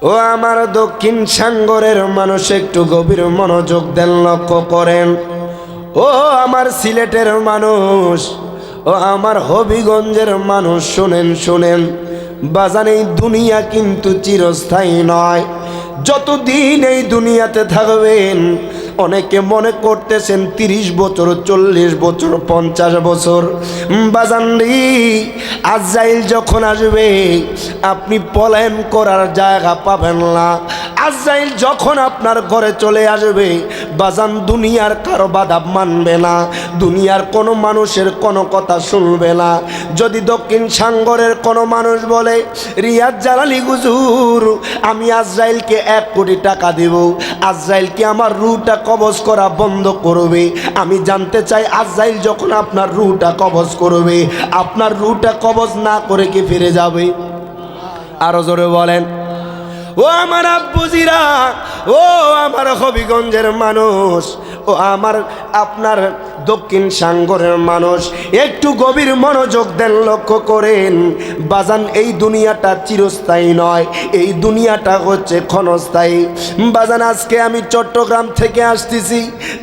ও আমার দক্ষিণ সাগরের মানুষ, একটু গভীর মনোযোগ দেন, লক্ষ্য করেন। ও আমার সিলেটের মানুষ, ও আমার হবিগঞ্জের মানুষ, শোনেন শোনেন। বাজান, এই দুনিয়া কিন্তু চিরস্থায়ী নয়। যতদিন এই দুনিয়াতে থাকবেন, অনেকে মনে করতেছেন 30 বছর, 40 বছর, 50 বছর। বাজান রে, আজরাইল যখন আসবে আপনি পলায়ন করার জায়গা পাবেন না। আজরাইল যখন আপনার ঘরে চলে আসবে বাজান, দুনিয়ার কারো বাধা মানবে না, দুনিয়ার কোনো মানুষের কোনো কথা শুনবে না। যদি দক্ষিণ সাগরের কোনো মানুষ বলে, রিয়াজ জালালি হুজুর আমি আজরাইলকে 1 কোটি টাকা দেব, আজরাইলকে আমার রুহটা কবজ করা বন্ধ করবে, আমি জানতে চাই আজরাইল যখন আপনার রুহটা কবজ করবে, আপনার রুহটা কবজ না করে কি ফিরে যাবে? আরো জোরে বলেন। ও আমার আব্বুজিরা, ও আমার হবিগঞ্জের মানুষ, ও আমার আপনার দক্ষিণ সাগরের মানুষ, একটু গভীর মনোযোগ দেন, লক্ষ্য করেন। বাজান, এই দুনিয়াটা চিরস্থায়ী নয়, এই দুনিয়াটা হচ্ছে ক্ষণস্থায়ী। বাজান, আজকে আমি চট্টগ্রাম থেকে আসতেছি,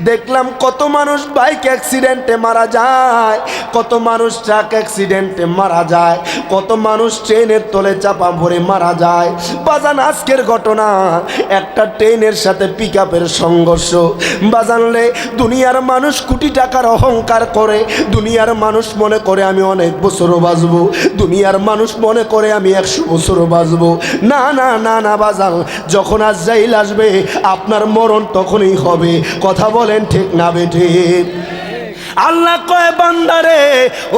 দেখলাম কত মানুষ বাইক অ্যাক্সিডেন্টে মারা যায়, কত মানুষ ট্রাক অ্যাক্সিডেন্টে মারা যায়, কত মানুষ ট্রেনের তলে চাপা পড়ে মারা যায়। বাজান, আজকের ঘটনা একটা ট্রেনের সাথে পিকআপের সংঘর্ষ। বাজানলে, দুনিয়ার মানুষ কোটি টাকার অহংকার করে, দুনিয়ার মানুষ মনে করে আমি অনেক বছর বাঁচবো, দুনিয়ার মানুষ মনে করে আমি 100 বছর বাঁচবো। না না না না বাজান, যখন আজরাইল আসবে আপনার মরণ তখনই হবে। কথা বলেন ঠিক না বেঠে? আল্লাহ কয় বান্দারে,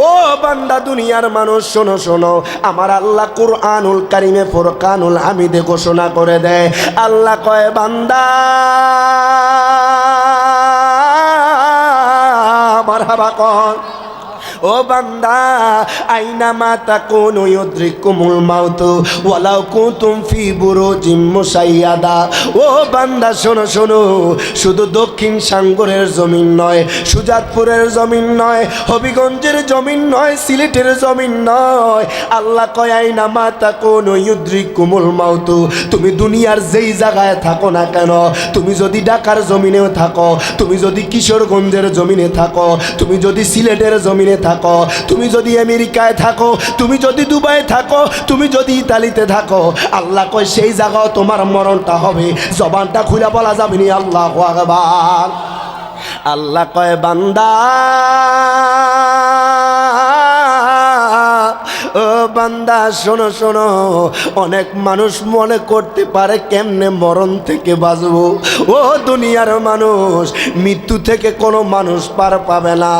ও বান্দা দুনিয়ার মানুষ শোনো শোনো, আমার আল্লাহ কুরআনুল কারিমে ফুরকানুল হামিদে ঘোষণা করে দেয়। আল্লাহ কয় বান্দা মারহাবা কর, ও বান্দা আইনামা তাকুনু ইউদরিকুমুল মাউত ওয়ালাউ কুনতুম ফি বুরুজিম মুশাইয়াদা। ও বান্দা শোনো শোনো, শুধু দক্ষিণ সাগরের জমিন নয়, সুজাতপুরের জমিন নয়, হবিগঞ্জের জমিন নয়, সিলেটের জমিন নয়, আল্লাহ কয় আইনামা তাকুনু ইউদরিকুমুল মাউত। তুমি দুনিয়ার যেই জায়গায় থাকো না কেন, তুমি যদি ঢাকার জমিনেও থাকো, তুমি যদি কিশোরগঞ্জের জমিনে থাকো, তুমি যদি সিলেটের জমিনে থাকো, তুমি যদি আমেরিকায় থাকো, তুমি যদি দুবাই থাকো, তুমি যদি ইতালিতে থাকো, আল্লাহ কয় সেই জায়গাও তোমার মরণটা হবে। জবানটা খুলে বলা যাবে না আল্লাহু আকবার। আল্লাহ কয় বান্দা, ও বান্দা শোনো শোনো, অনেক মানুষ মনে করতে পারে কেমনে মরণ থেকে বাঁচবো। ও দুনিয়ার মানুষ, মৃত্যু থেকে কোনো মানুষ পার পাবে না।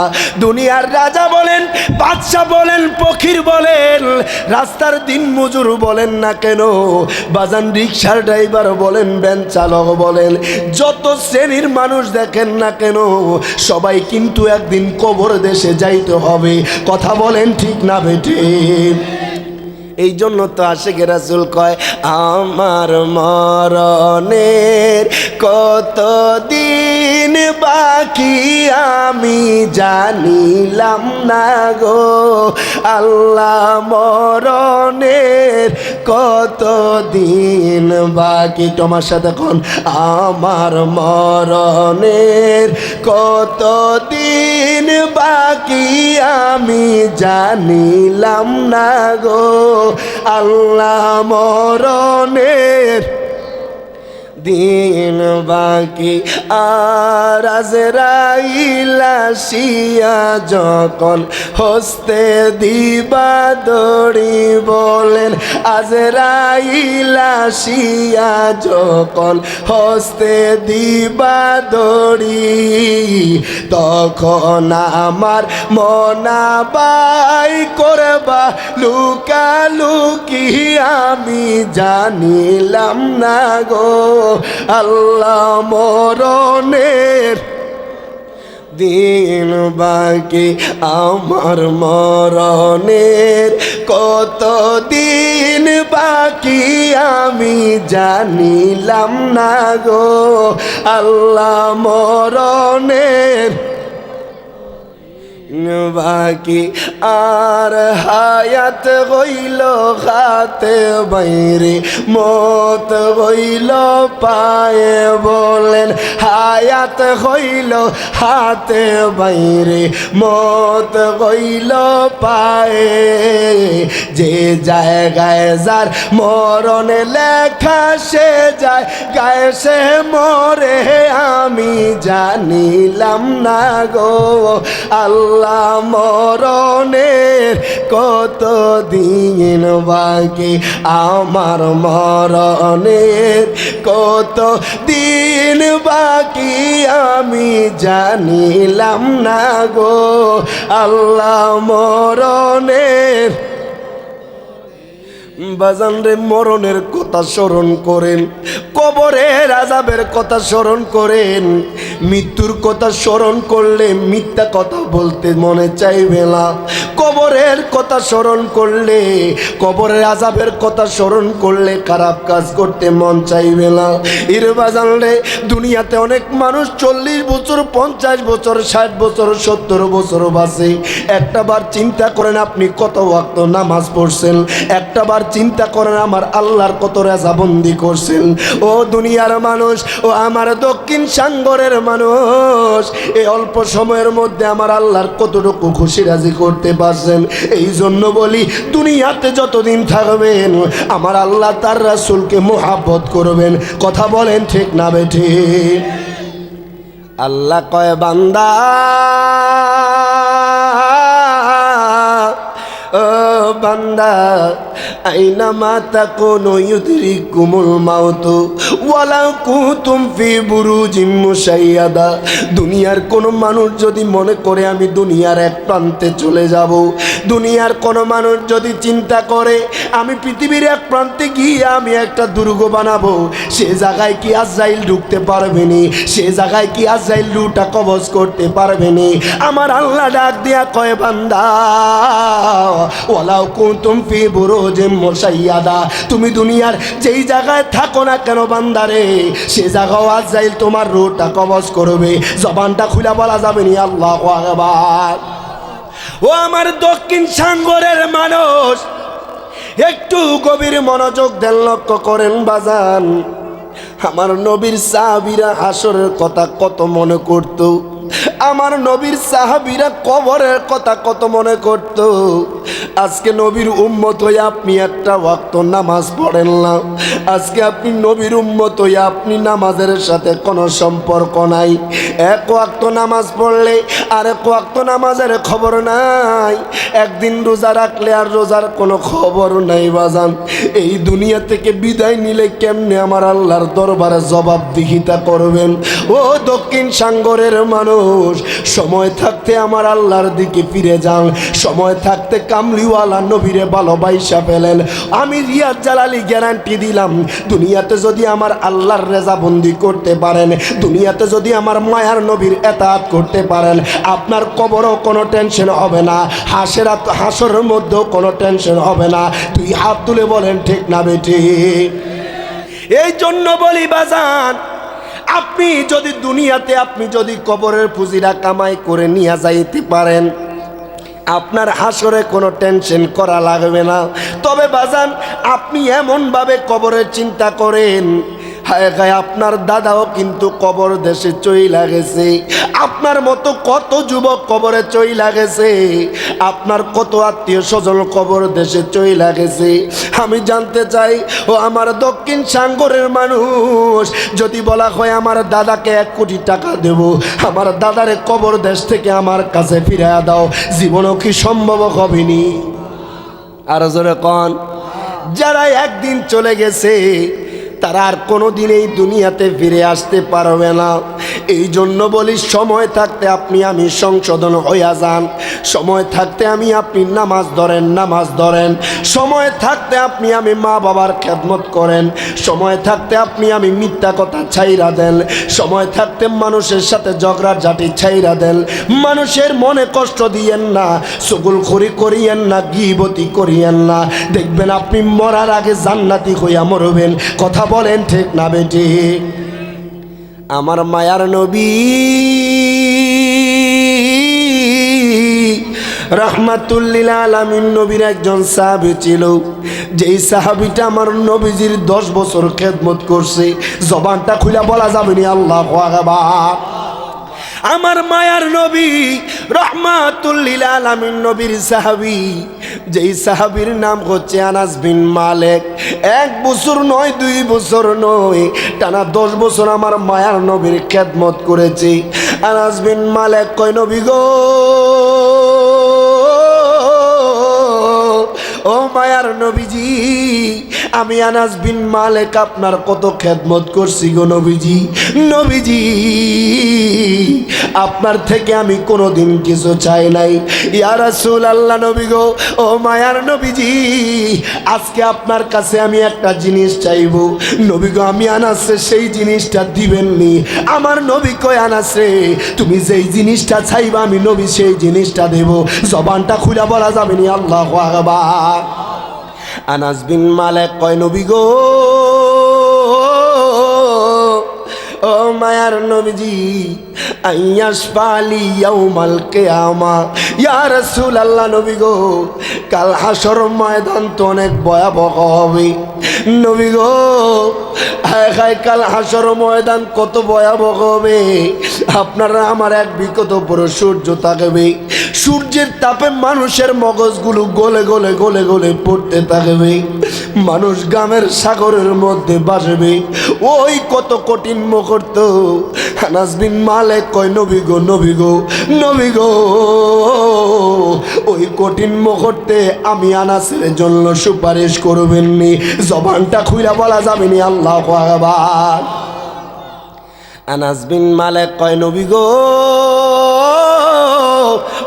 দুনিয়ার রাজা বলেন, বাদশা বলেন, ফকির বলেন, রাস্তার দিন মজুর বলেন না কেন, বাজান রিক্সার ড্রাইভার বলেন, ভ্যান চালক বলেন, যত শ্রেণীর মানুষ দেখেন না কেন, সবাই কিন্তু একদিন কবর দেশে যাইতে হবে। কথা বলেন ঠিক না বেঠে? এই জন্য তো আশিকে রাসূল কয়, আমার মরণের কতদিন বাকি আমি জানিলাম না গো আল্লাহ, মরণের কতদিন বাকি। তোমার সাথে কোন, আমার মরণের কতদিন বাকি আমি জানিলাম না গো আল্লাহ, মরণের দিন বাকি। আর আজরাইল আসিয়া যখন হস্তে দিবা দড়ি বলেন, আজরাইল আসিয়া যখন হস্তে দিবা দড়ি, তখন আমার মনাবাই করবা লুকালুকি আমি জানিলাম না গো আল্লাহ, মরণের দিন বাকি। আমার মরণের কত দিন বাকি আমি জানিলাম না গো আল্লাহ, মরণের বাকি আর হায়াত হইল হাতে বাইরে মত হইল পায়ে বলেন হায়াত হইল হাতে বাইরে মত হইল পায়ে যে জায়গায় যার মরণে লেখা সে যায় গায়ে সে মরে আমি জানিলাম না গো আল্লাহ মরণের কত দিন বাকি আমার মরণের কত দিন বাকি আমি জানিলাম না গো আল্লাহ মরণের বাজান রে মরণের কথা স্মরণ করেন কবরের আযাবের কথা স্মরণ করেন মৃত্যুর কথা স্মরণ করলে মিথ্যা কথা বলতে মনে চাইবে না কবরের কথা স্মরণ করলে কবরের আযাবের কথা স্মরণ করলে খারাপ কাজ করতে মন চাইবে না এর বাজান রে দুনিয়াতে অনেক মানুষ 40 বছর 50 বছর 60 বছর 70 বছর বাঁচে একটাবার চিন্তা করেন আপনি কত ওয়াক্ত নামাজ পড়ছেন একটাবার চিন্তা করেন আমার আল্লাহর কত রেজাবন্দি করছেন ও দুনিয়ার মানুষ ও আমার দক্ষিণ সাগরের মানুষ এই অল্প সময়ের মধ্যে আমার আল্লাহর কতটুকু খুশি রাজি করতে পারছেন এই জন্য বলি দুনিয়াতে যতদিন থাকবেন আমার আল্লাহ তার রাসূলকে মোহাব্বত করবেন কথা বলেন ঠিক না বেঠিক আল্লাহ কয় বান্দা ও বান্দা আইনামা তাকুনু ইউদরিকুমুল মাউত ওয়ালাউ কুনতুম ফি বুরুজিম মুশাইয়াদা দুনিয়ার কোন মানুষ যদি মনে করে আমি দুনিয়ার এক প্রান্তে চলে যাব দুনিয়ার কোন মানুষ যদি চিন্তা করে আমি পৃথিবীর এক প্রান্তে গিয়ে আমি একটা দুর্গ বানাবো সে জায়গায় কি আজরাইল ঢুকতে পারবে না সে জায়গায় কি আজরাইল রুটা কবজ করতে পারবে না আমার আল্লাহ ডাক দিয়া কয় বান্দা ওয়ালাউ কুনতুম ফি বুরুজিম মুশাইয়াদা তুমি দুনিয়ার যেই জায়গায় থাকো না কেন বান্দারে সে জায়গাও আজরাইল তোমার রূহটা কবজ করবে জবানটা খুলে বলা যাবে না আল্লাহু আকবার ও আমার দক্ষিণ সাগরের মানুষ একটু গভীর মনোযোগ দেন লক্ষ্য করেন বাজান আমার নবীর সাহাবীরা হাসরের কথা কত মনে করত আমার নবীর সাহাবীরা কবরের কথা কত মনে করত আজকে নবীর উম্মত হয়ে আপনি একটা ওয়াক্ত নামাজ পড়েন না আজকে আপনি নবীর উম্মত হয়ে আপনি নামাজের সাথে কোনো সম্পর্ক নাই এক ওয়াক্ত নামাজ পড়লে আর এক ওয়াক্ত নামাজের খবর নাই একদিন রোজা রাখলে আর রোজার কোনো খবর নাই বাজান এই দুনিয়া থেকে বিদায় নিলে কেমনে আমার আল্লাহর দরবারে জবাবদিহিতা করবেন ও দক্ষিণ সাগরের মানুষ সময় থাকতে আমার আল্লাহর দিকে ফিরে যান সময় থাকতে কামলিওয়ালা নবীরে ভালোবাসা পেলেন আমি রিয়াজ জালালি গ্যারান্টি দিলাম দুনিয়াতে যদি আমার আল্লাহর রেজাবন্দি করতে পারেন দুনিয়াতে যদি আমার মায়ার নবীর এতাআত করতে পারেন আপনার কবরও কোনো টেনশন হবে না হাসরের মধ্যেও কোনো টেনশন হবে না তুই হাত তুলে বলেন ঠিক না বেঠিক এই জন্য বলি বাজান আপনি যদি দুনিয়াতে আপনি যদি কবরের পুঁজিরা কামাই করে নিয়ে যাইতে পারেন আপনার হাসরে কোনো টেনশন করা লাগবে না তবে বাজান আপনি এমনভাবে কবরের চিন্তা করেন হায় হায় আপনার দাদাও কিন্তু কবর দেশে চইলা গেছে আপনার মতো কত যুবক কবরে চইলা গেছে আপনার কত আত্মীয় স্বজন কবর দেশে চইলা গেছে আমি জানতে চাই ও আমার দক্ষিণ সাগরের মানুষ যদি বলা হয় আমার দাদাকে 1 কোটি টাকা দেব আমার দাদারে কবর দেশ থেকে আমার কাছে ফিরিয়ে দাও জীবনও কি সম্ভব হবে নি আর জোরে কোন যারা একদিন চলে গেছে তারা আর কোনোদিন এই দুনিয়াতে ফিরে আসতে পারবে না এই জন্য বলি সময় থাকতে আপনি আমি সংশোধন হইয়া যান সময় থাকতে আমি আপনি নামাজ ধরেন সময় থাকতে আপনি আমি মা বাবার খেদমত করেন সময় থাকতে আপনি আমি মিথ্যা কথা ছাইরা দেন সময় থাকতে মানুষের সাথে ঝগড়াঝাটি ছাইরা দেন মানুষের মনে কষ্ট দিয়েন না চুগলখড়ি করিয়েন না গীবতি করিয়েন না দেখবেন আপনি মরার আগে জান্নাতি হইয়া মরবেন কথা বলেন ঠিক না বেঠিক আমার মায়ার নবী রাহমাতুল লিল আলামিন নবীর একজন সাহাবী ছিল, যেই সাহাবীটা আমার নবীজির 10 বছর খেদমত করছে। জবানটা খুলে বলা যাবে না আল্লাহু আকবার। আমার মায়ার নবী রাহমাতুল লিল আলামিন নবীর সাহাবী, যেই সাহাবীর নাম হচ্ছে আনাস বিন মালিক। 1 বছর নয়, 2 বছর নয়, টানা 10 বছর আমার মায়ার নবীর খেদমত করেছে। আনাস বিন মালিক কয়, নবী গো, ও মায়ার নবীজি, আমি আনাস বিন মালিক আপনার কত খেদমত করছি গো নবীজি। নবীজি, আপনার থেকে আমি কোনোদিন কিছু চাই নাই। ইয়া রাসূলুল্লাহ, নবী গো, ও মায়ার নবীজি, আজকে আপনার কাছে আমি একটা জিনিস চাইবো। নবী গো, আমি আনাসে সেই জিনিসটা দিবেননি। আমার নবী কয়, আনাসে তুমি যেই জিনিসটা চাইবা আমি নবী সেই জিনিসটা দেব। জবানটা খুলে বলা যাবে না আল্লাহু আকবার। আনাস বিন মালিক কয়, নবী গো, ও মায়ার নবীজি, আইয়াশফালি ইয়াউমাল কিয়ামা। ইয়া রাসূলুল্লাহ, নবী গো, কাল হাসর ময়দান তো অনেক ভয়াবহ হবে। নবী গো, হায় হায়, কাল হাসর ময়দান কত ভয়াবহ হবে। আপনারা আমার এক বিগত বড় সূর্য থাকবে, সূর্যের তাপে মানুষের মগজগুলো গলে গলে গলে গলে পড়তে থাকবে, মানুষ গামের সাগরের মধ্যে ভাসবে। ওই কত কঠিন মুহূর্ত। আনাস বিন মালিক কয়, নবী গো, নবী গো, নবী গো, ওই কঠিন মুহূর্তে আমি আনাসের জন্য সুপারিশ করবেননি। জবানটা খুইলা বলা যাবে না আল্লাহু আকবার। আনাস বিন মালিক কয়, নবী গো,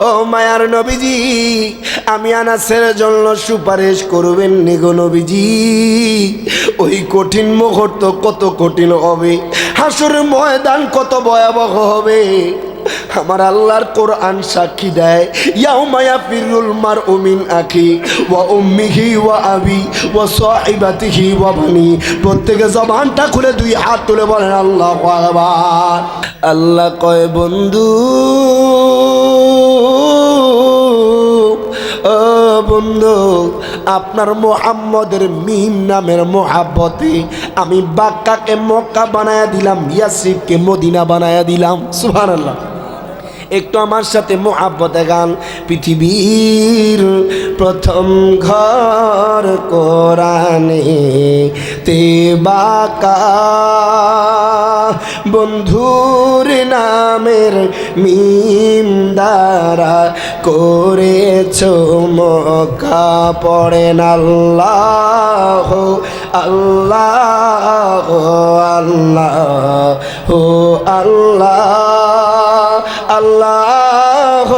ও মায়ার নবীজি, আমি আনাসের জন্য সুপারিশ করবেন নি গো নবীজি। ওই কঠিন মুহূর্ত কত কঠিন হবে, হাসরের ময়দান কত ভয়াবহ হবে। আমার আল্লাহর কোরআন সাক্ষী দেয়, ইয়াউমা ইয়াফিরুল মারউ মিন আখি ওয়া উম্মিহি ওয়া আবি ওয়া সাহিবাতিহি ওয়া বানি। প্রত্যেকে জবানটা খুলে 2 হাত তুলে বলেন আল্লাহু আকবার। আল্লাহ কয়, বন্ধু, ও বন্ধু, আপনার মুহাম্মদের মিম নামের মোহাব্বতে আমি বাক্কাকে মক্কা বানায়া দিলাম, ইয়াসরিবকে মদিনা বানায়া দিলাম। সুবহানাল্লাহ। একটু আমার সাথে মোহাব্বতে গান। পৃথিবীর প্রথম ঘর কোরআনে তে বাঁকা, বন্ধুর নামের মিম দ্বারা করেছ মক্কা। পড়েন আল্লাহ আল্লাহ আল্লাহ আল্লাহ আল্লাহ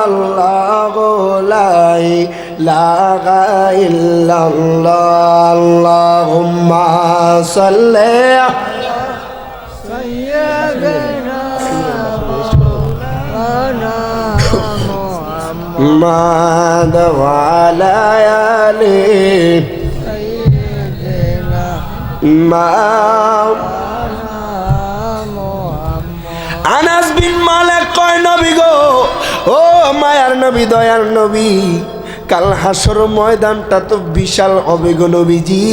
আল্লাহ, লা ইলাহা ইল্লাল্লাহ। আল্লাহুম্মা সাল্লি মুহাম্মাদ ওয়া আলা আলি আনাস বিন মালিক কয়, নবী গো, ও মায়ার নবী, দয়ার নবী, কাল হাসর ময়দানটা তো বিশাল হবে গো নবীজি।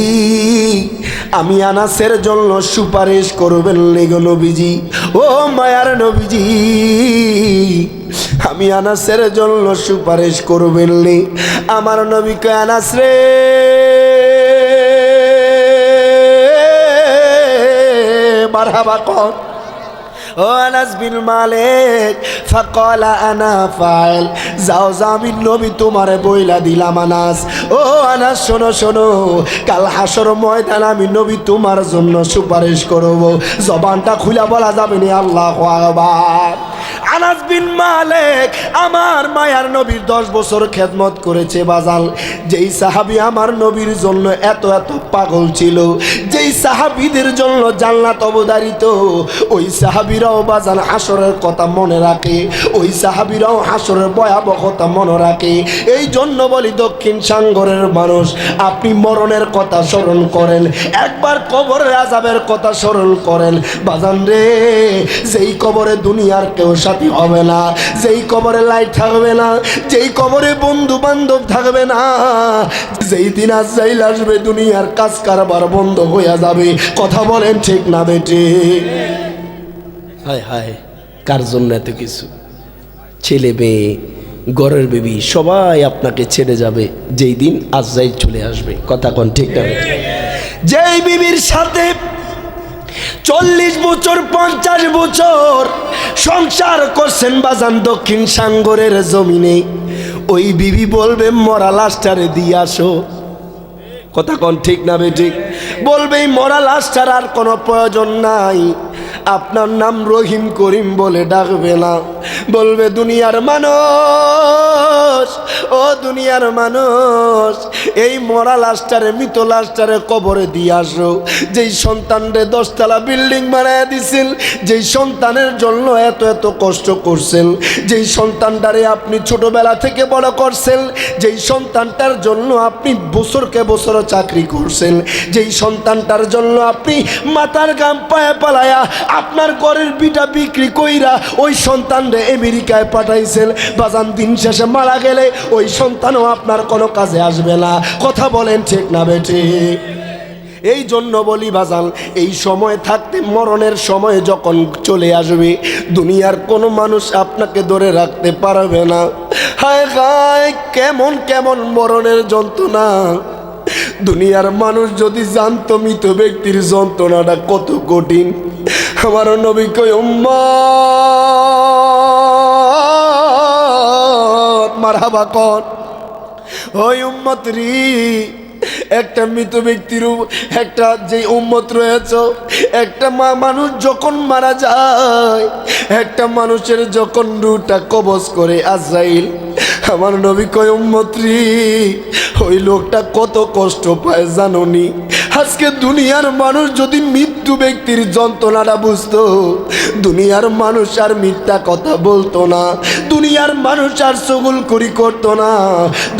আমি আনাসের জন্য সুপারিশ করবেন নি গো নবীজি। ও মায়ার নবীজি, আমি আনাসের জন্য সুপারিশ করবেন নি। আমার নবী কয়, আনাস রে, মারহাবা কর। ও আনাস বিন মালিক, ফাকালা আনা ফাইল, যাও যাও, আমি নবী তোমারে বইলা দিলাম আনাস। ও আনাস, শোনো শোনো, কাল হাসর ময়দান আমি নবী তোমার জন্য সুপারিশ করব। জবানটা খুলা বলা যাবে না আল্লাহু আকবার। আনাস বিন মালিক আমার মায়ার নবীর 10 বছর খেদমত করেছে বাজাল। যেই সাহাবী আমার নবীর জন্য এত এত পাগল ছিল, যেই সাহাবীদের জন্য জান্নাত অবধারিত, ওই সাহাবীরাও বাজান হাসরের কথা মনে রাখে, ওই সাহাবীরাও হাসরের ভয়াবহতা মনে রাখে। এই জন্য বলি, দক্ষিণ সাগরের মানুষ, আপনি মরণের কথা স্মরণ করেন, একবার কবরের আযাবের কথা স্মরণ করেন বাজান রে। যেই কবরে দুনিয়ার কেউ সাথী বাতি হবে না, যেই কবরে লাইট থাকবে না, যেই কবরে বন্ধু বান্ধব থাকবে না, যেই দিন আজরাইল আসবে দুনিয়ার কাজ কারবার বন্ধ হয়ে যাবে। কথা বলেন ঠিক না বেটি? হায় হায়, কার জন্য এত কিছু? ছেলে মেয়ে, ঘরের বেবি সবাই আপনাকে ছেড়ে যাবে যেই দিন আজরাইল চলে আসবে। কথা কোন ঠিক না? যেই বিবির সাথে 40 বছর 50 বছর সংসার করছেন বাজান দক্ষিণ সাঙ্গরের জমিনে, ওই বিবি বলবে মরা লাশটারে দিয়ে আসো। কথা কোন ঠিক না বেঠিক? বলবে এই মরা লাশটার আর কোনো প্রয়োজন নাই, আপনার নাম রহিম করিম বলে ডাকবে না। বলবে দুনিয়ার মানুষ, ও দুনিয়ার মানুষ, এই মরা লাশটারে মৃত লাশটারে কবরে দিয়ে আসো। যেই সন্তানরে 10 তলা বিল্ডিং বানায় দিছেন, যেই সন্তানের জন্য এত এত কষ্ট করছেন, যেই সন্তানটারে আপনি ছোটবেলা থেকে বড় করছেন, যেই সন্তানটার জন্য আপনি বছরকে বছর চাকরি করছেন, যেই সন্তানটার জন্য আপনি মাথার গাম পায়ে পালায়া আপনার ঘরের বিটা বিক্রি কইরা ওই সন্তানরে আমেরিকায় পাঠাইছেন, বাজান দিন শেষে মারা গেলে ওই সন্তানও আপনার কোনো কাজে আসবে না। কথা বলেন ঠিক না বেটি? এই জন্য বলি বাজান, এই সময় থাকতে মরণের সময় যখন চলে আসবে দুনিয়ার কোনো মানুষ আপনাকে ধরে রাখতে পারবে না। হায় হায়, কেমন কেমন মরণের যন্ত্রণা! দুনিয়ার মানুষ যদি জানতো মৃত ব্যক্তির যন্ত্রণাটা কত কঠিন। আমার নবী কই উম্মত মারহাবা কর, ওই উম্মত রি, একটা মৃত ব্যক্তির একটা যে উম্মত রয়েছে, একটা মানুষ যখন মারা যায়, একটা মানুষের যখন রূহটা কবজ করে আজরাইল, আমার নবী কয় উম্মত রে, ওই লোকটা কত কষ্ট পায় জানোনি? আজকে দুনিয়ার মানুষ যদি মৃত্যু ব্যক্তির যন্ত্রণাটা বুঝতো, দুনিয়ার মানুষ আর মিথ্যা কথা বলতো না, দুনিয়ার মানুষ আর চগলখড়ি করতো না,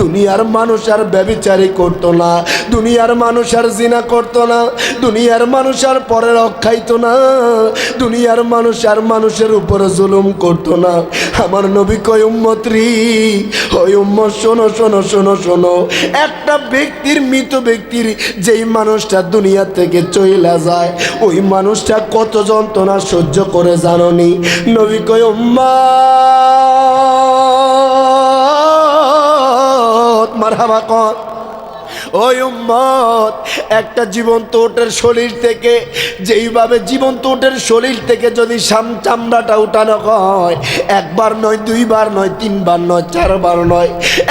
দুনিয়ার মানুষ আর ব্যভিচারী করতো না, দুনিয়ার মানুষ আর জিনা করতো না, দুনিয়ার মানুষ আর পরের অখাইতো না, দুনিয়ার মানুষ আর মানুষের উপরে জুলুম করতো না। আমার নবী কয় উম্মত রে, ওই উম্মত শোনো শোনো শোনো শোনো, একটা ব্যক্তির মৃত ব্যক্তির যেই মানুষটা দুনিয়া থেকে চলে যায়, ওই মানুষটা কত যন্ত্রণা সহ্য করে জানোনি? নবী কয় উম্মত মারহাবা কর, ওই উম্মত একটা জীবন্ত ওটের শরীর থেকে, যেইভাবে জীবন্ত ওটের শরীর থেকে যদি চামড়াটা উঠানো হয়, একবার নয়, দুইবার নয়, তিনবার নয়, চারবার নয়,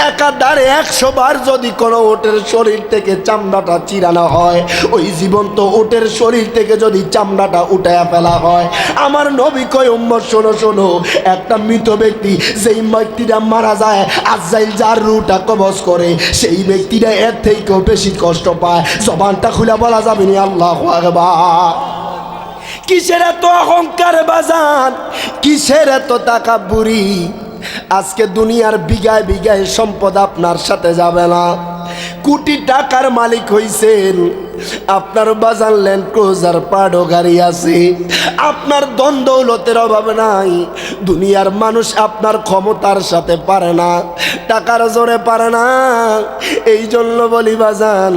একাধারে 100 বার যদি কোনো ওটের শরীর থেকে চামড়াটা চিরানো হয়, ওই জীবন্ত ওটের শরীর থেকে যদি চামড়াটা উঠায়া ফেলা হয়, আমার নবী কয় উম্মত শোনো শোনো, একটা মৃত ব্যক্তি যেই ব্যক্তিটা মারা যায়, আজরাইল যার রূহটা কবজ করে, সেই ব্যক্তিটা এর থেকে বেশি কষ্ট পায়। জবানটা খুলে বলা যাবে না আল্লাহু আকবার। কিসের এত অহংকার বাজান, কিসের এত তাকাব্বুরি? আজকে দুনিয়ার বিঘায় বিঘায় সম্পদ আপনার সাথে যাবে না, কোটি টাকার মালিক হইছেন, আপনার বাজান ল্যান্ড ক্রুজার পাডো গাড়ি আছে, আপনার ধন দৌলতের অভাব নাই, দুনিয়ার মানুষ আপনার ক্ষমতার সাথে পারে না, টাকার জোরে পারে না। এই জন্য বলি বাজান,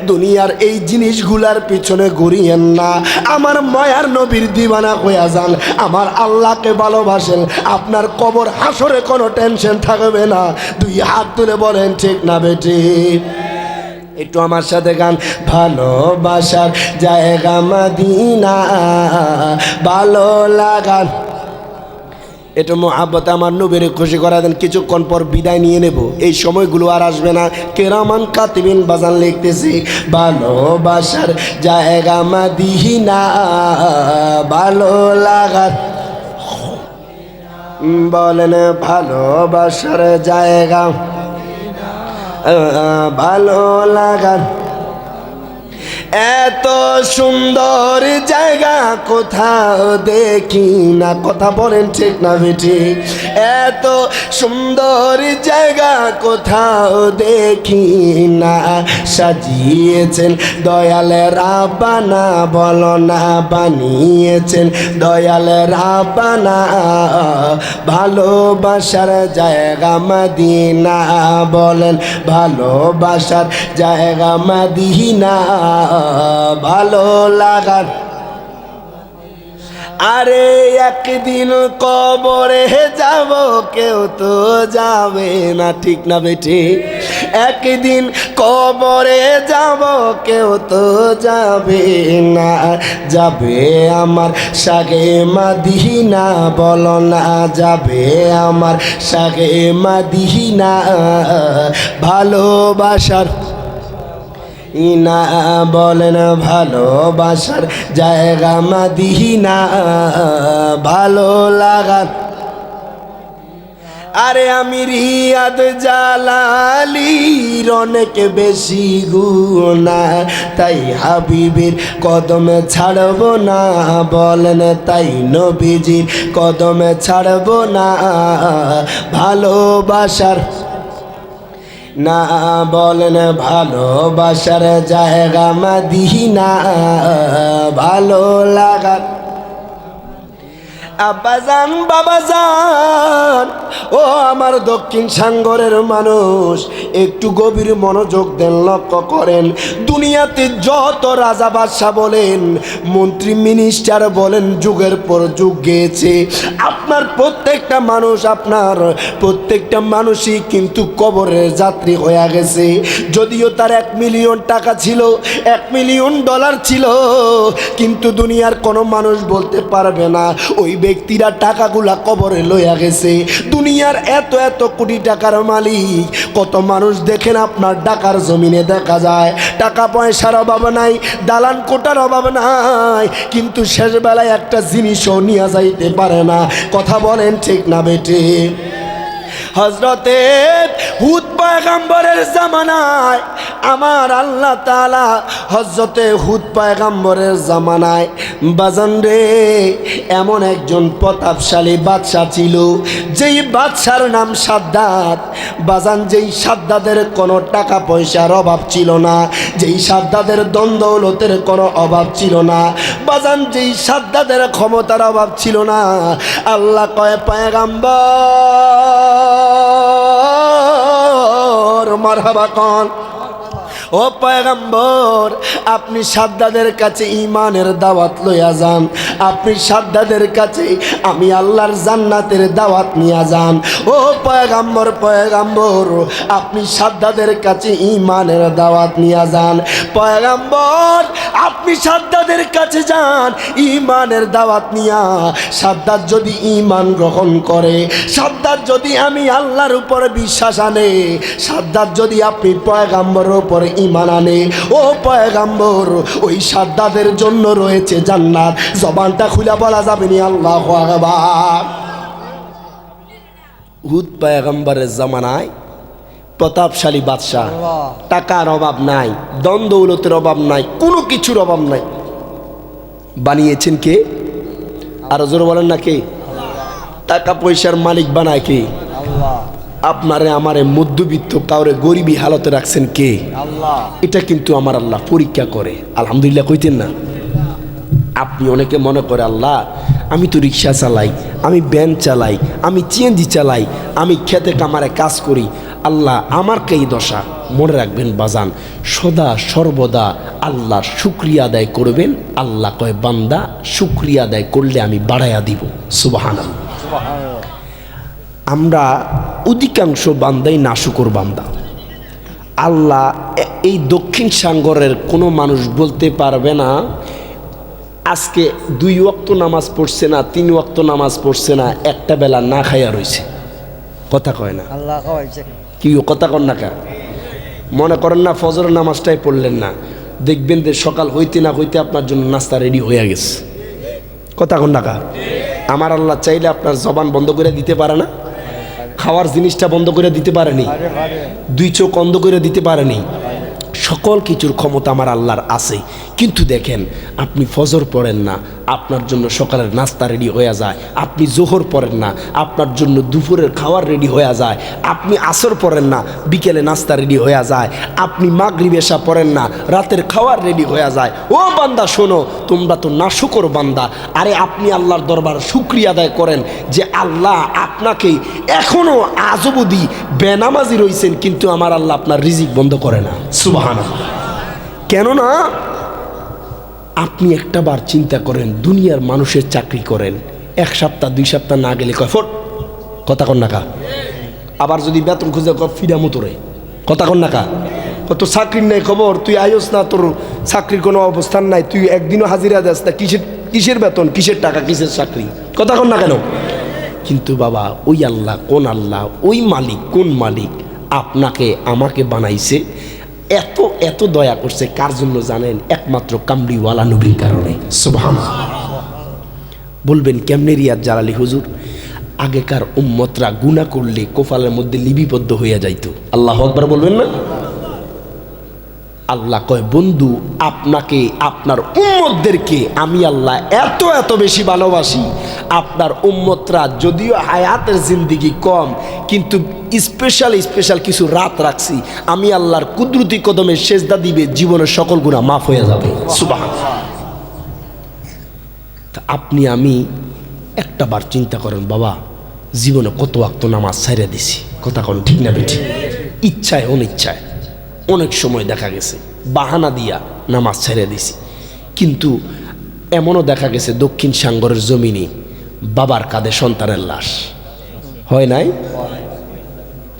দুনিয়ার এই জিনিসগুলার পিছনে ঘুরিয়েন না, আমার মায়ার নবীর দিবানা হইয়া যান, আমার আল্লাহকে ভালোবাসেন, আপনার কবর হাসরে কোনো টেনশন থাকবে না। 2 হাত তুলে বলেন ঠিক না বেটি? একটু আমার সাথে গান, ভালোবাসার জায়গা মদিনা, ভালো লাগান, একটু মোহাব্বত আমার নবীর খুশি করা দেন। কিছুক্ষণ পর বিদায় নিয়ে নেব, এই সময়গুলো আর আসবে না। কেরামান কাতিবিন বাজান লিখতেছি, ভালোবাসার জায়গা মদিনা, ভালো লাগার, বলেন ভালোবাসার জায়গা ভালো লাগার, এত সুন্দর জায়গা কোথাও দেখি না। কথা বলেন ঠিক না বেটি? এত সুন্দর জায়গা কোথাও দেখি না। সাজিয়েছেন দয়াল রাব্বানা, বলো না বানিয়েছেন দয়াল রাব্বানা। ভালোবাসার জায়গা মদিনা, বলেন ভালোবাসার জায়গা মদিনা। ভালো লাগার আরে একদিন কবরে যাব, কেউ তো যাবে না। ঠিক না বেটি? একদিন কবরে যাব, কেউ তো যাবে না। যাবে আমার শাগে মদিনা, বলো না যাবে আমার শাগে মদিনা। ভালোবাসার ইনা, বলেন ভালোবাসার জায়গা মদিনা। ভালো লাগার আরে আমি রিয়াদ জালালির অনেক বেশি গুণা, তাই হাবিবের কদমে ছাড়ব না। বলেন তাই নবীজির কদমে ছাড়ব না। ভালোবাসার না, বলেন ভালোবাসার জায়গা মদিনা। ভালো লাগার আব্বাজান বাবাজান, ও আমার দক্ষিণ সাগরের মানুষ, একটু গভীর মনোযোগ দেন, লক্ষ্য করেন। দুনিয়াতে যত রাজা বাদশাহ বলেন, মন্ত্রী মিনিস্টার বলেন, যুগের পর যুগ গিয়েছে, আপনার প্রত্যেকটা মানুষ, আপনার প্রত্যেকটা মানুষই কিন্তু কবরের যাত্রী হয়ে গেছে। যদিও তার 1 মিলিয়ন টাকা ছিল, $1 মিলিয়ন ছিল, কিন্তু দুনিয়ার কোনো মানুষ বলতে পারবে না ওই ব্যক্তিরা টাকাগুলা কবরে লইয়া গেছে। দুনিয়ার এত এত কোটি টাকার মালিক কত মানুষ দেখেন আপনার ঢাকার জমিনে দেখা যায়। টাকা পয়সার অভাব নাই, দালান কোটার অভাব নাই, কিন্তু শেষ বেলায় একটা জিনিসও নিয়ে যাইতে পারে না। কথা বলেন ঠিক না বেটি? হযরতে হুদ পয়গম্বরের জামানায় আমার আল্লাহ তাআলা হযরতে হুদ পয়গম্বরের জামানায় বাজান রে এমন একজন প্রতাপশালী বাদশা ছিল, যেই বাদশার নাম সাদ্দাত। বাজান যেই সাদ্দাদের কোনো টাকা পয়সার অভাব ছিল না, যেই সাদ্দাদের দ্বন্দ্বলতের কোনো অভাব ছিল না, বাজান যেই সাদ্দাদের ক্ষমতার অভাব ছিল না। আল্লাহ কয় পয়গম্বর মারহাবা কন, ও পয়গম্বর আপনি সাদ্দাদের কাছে ঈমানের দাওয়াত লইয়া যান, আপনি সাদ্দাদের কাছে আমি আল্লাহর জান্নাতের দাওয়াত নিয়ে যান। ও পয়গম্বর পয়গম্বর আপনি সাদ্দাদের কাছে ঈমানের দাওয়াত নিয়ে যান। পয়গম্বর আপনি সাদ্দাদের কাছে যান ঈমানের দাওয়াত নিয়া। সাদ্দাত যদি ঈমান গ্রহণ করে, সাদ্দাত যদি আমি আল্লাহর উপর বিশ্বাস আনে, সাদ্দাত যদি আপনি পয়গম্বরের উপর ঈমান আনে, ও পয়গম্বর ওই সাদ্দাতের জন্য রয়েছে জান্নাত। জবানটা খুলে বলা যাবে না আল্লাহু আকবার। হুদ পয়গম্বরের জামানায় প্রতাপশালী বাদশাহ, টাকার অভাব নাই, দ্বন্দ্বলতের অভাব নাই, কোনো কিছুর অভাব নাই। বানিয়েছেন কে? আর জোরে বলেন না কে? টাকা পয়সার মালিক বানায় কে? আল্লাহ। আপনারে আমারে মধ্যবিত্ত কাউরে গরিবী হালতে রাখছেন কে? আল্লাহ। এটা কিন্তু আমার আল্লাহ পরীক্ষা করে। আলহামদুলিল্লাহ কইতেন না? আপনি অনেকে মনে করে আল্লাহ আমি তো রিক্সা চালাই, আমি ভ্যান চালাই, আমি সিএনজি চালাই, আমি খেতে কামারে কাজ করি, আল্লাহ আমার কে দশা। মনে রাখবেন বাজান, সদা সর্বদা আল্লাহর শুকরিয়া আদায় করবেন। আল্লাহ কয় বান্দা শুকরিয়া আদায় করলে আমি বাড়াইয়া দিব। সুবহানাল্লাহ। আমরা অধিকাংশ বান্দাই নাশুকর বান্দা। আল্লাহ এই দক্ষিণ সাগরের কোনো মানুষ বলতে পারবে না আজকে 2 ওয়াক্ত নামাজ পড়ছে না, 3 ওয়াক্ত নামাজ পড়ছে না, একটা বেলা না খাইয়া রয়েছে। কথা কয় না? আল্লাহ খাওয়াইছে। কি কথা কন না কা? মনে করেন না ফজরের নামাজটাই পড়লেন না, দেখবেন যে সকাল হইতে না হইতে আপনার জন্য নাস্তা রেডি হয়ে গেছে। কথা কন না কা? আমার আল্লাহ চাইলে আপনার জবান বন্ধ করে দিতে পারে না? খাওয়ার জিনিসটা বন্ধ করে দিতে পারেনি? 2 চোখ বন্ধ করে দিতে পারেনি? সকল কিছুর ক্ষমতা আমার আল্লাহর আছে। কিন্তু দেখেন, আপনি ফজর পড়েন না, আপনার জন্য সকালের নাস্তা রেডি হয়ে যায়। আপনি জোহর পড়েন না, আপনার জন্য দুপুরের খাবার রেডি হয়ে যায়। আপনি আসর পড়েন না, বিকেলে নাস্তা রেডি হয়ে যায়। আপনি মাগরিব এশা পড়েন না, রাতের খাবার রেডি হয়ে যায়। ও বান্দা শোনো, তোমরা তো নাশুকর বান্দা। আরে আপনি আল্লাহর দরবার শুকরিয়া আদায় করেন যে আল্লাহ আপনাকে এখনো আজ অবধি বেনামাজি রইছেন, কিন্তু আমার আল্লাহ আপনার রিজিক বন্ধ করে না। সুবহানাল্লাহ। কেননা আপনি একটা বার চিন্তা করেন, দুনিয়ার মানুষের চাকরি করেন, 1 সপ্তাহ 2 সপ্তাহ না গেলে কয় ফোট কথা কন নাকা। আবার যদি বেতন খুঁজে ফিরা মতরে কথা কন নাকা। কত চাকরির নাই খবর, তুই আইস না, তোর চাকরির কোনো অবস্থান নাই, তুই একদিনও হাজিরা দেস না, কিসের বেতন, কিসের টাকা, কিসের চাকরি, কথা কন না কেন? কিন্তু বাবা, ওই আল্লাহ কোন আল্লাহ, ওই মালিক কোন মালিক আপনাকে আমাকে বানাইছে, এত এত দয়া করছে কার জন্য জানেন? একমাত্র কামলিওয়ালা নবীর কারণে। সুবহানাল্লাহ। বলবেন কেমনে রিয়াদ জালালি হুজুর? আগেকার উম্মতরা গুনাহ করলে কপালের মধ্যে লিপিবদ্ধ হইয়া যাইতো। আল্লাহু আকবার বলবেন না? আল্লাহ কয়, বন্ধু আপনাকে, আপনার উম্মতদেরকে আমি আল্লাহ এত এত বেশি ভালোবাসি। আপনার উম্মতরা যদিও হায়াতের জিন্দিগি কম, কিন্তু স্পেশাল কিছু রাত রাখছি, আমি আল্লাহর কুদরতি কদমে সেজদা দিবে, জীবনের সকল গুনাহ মাফ হয়ে যাবে। সুবহানাল্লাহ। আপনি আমি একটা বার চিন্তা করেন বাবা, জীবনে কত ওয়াক্ত নামাজ ছাইড়া দিছি, কথা কোন ঠিক না বেঠিক? ইচ্ছায় অনিচ্ছায় অনেক সময় দেখা গেছে বাহানা দিয়া নামাজ ছেড়ে দিছি। কিন্তু এমনও দেখা গেছে দক্ষিণ সাগরের জমিনে বাবার কাঁধে সন্তানের লাশ, হয় নাই?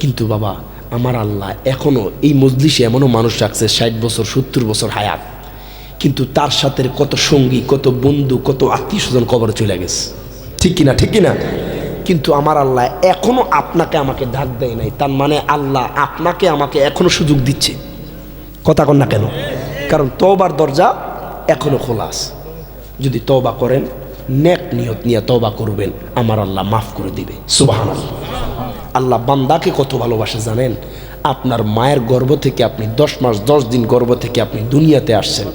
কিন্তু বাবা, আমার আল্লাহ এখনো এই মজলিসে এমনও মানুষ রাখছে 60 বছর 70 বছর হায়াত, কিন্তু তার সাথে কত সঙ্গী, কত বন্ধু, কত আত্মীয় স্বজন কবরে চলে গেছে, ঠিক কিনা? ঠিক কিনা? কিন্তু আমার আল্লাহ এখনো আপনাকে আমাকে ডাক দেয় নাই। তার মানে আল্লাহ আপনাকে আমাকে এখনো সুযোগ দিচ্ছে, কথা কন না কেন? কারণ তওবার দরজা এখনো খোলা আছে। যদি তওবা করেন, নেক নিয়ত নিয়ে তওবা করবেন, আমার আল্লাহ মাফ করে দিবে। সুবহানাল্লাহ। আল্লাহ বান্দাকে কত ভালোবাসে জানেন? আপনার মায়ের গর্ভ থেকে আপনি 10 মাস 10 দিন গর্ভ থেকে আপনি দুনিয়াতে আসছেন,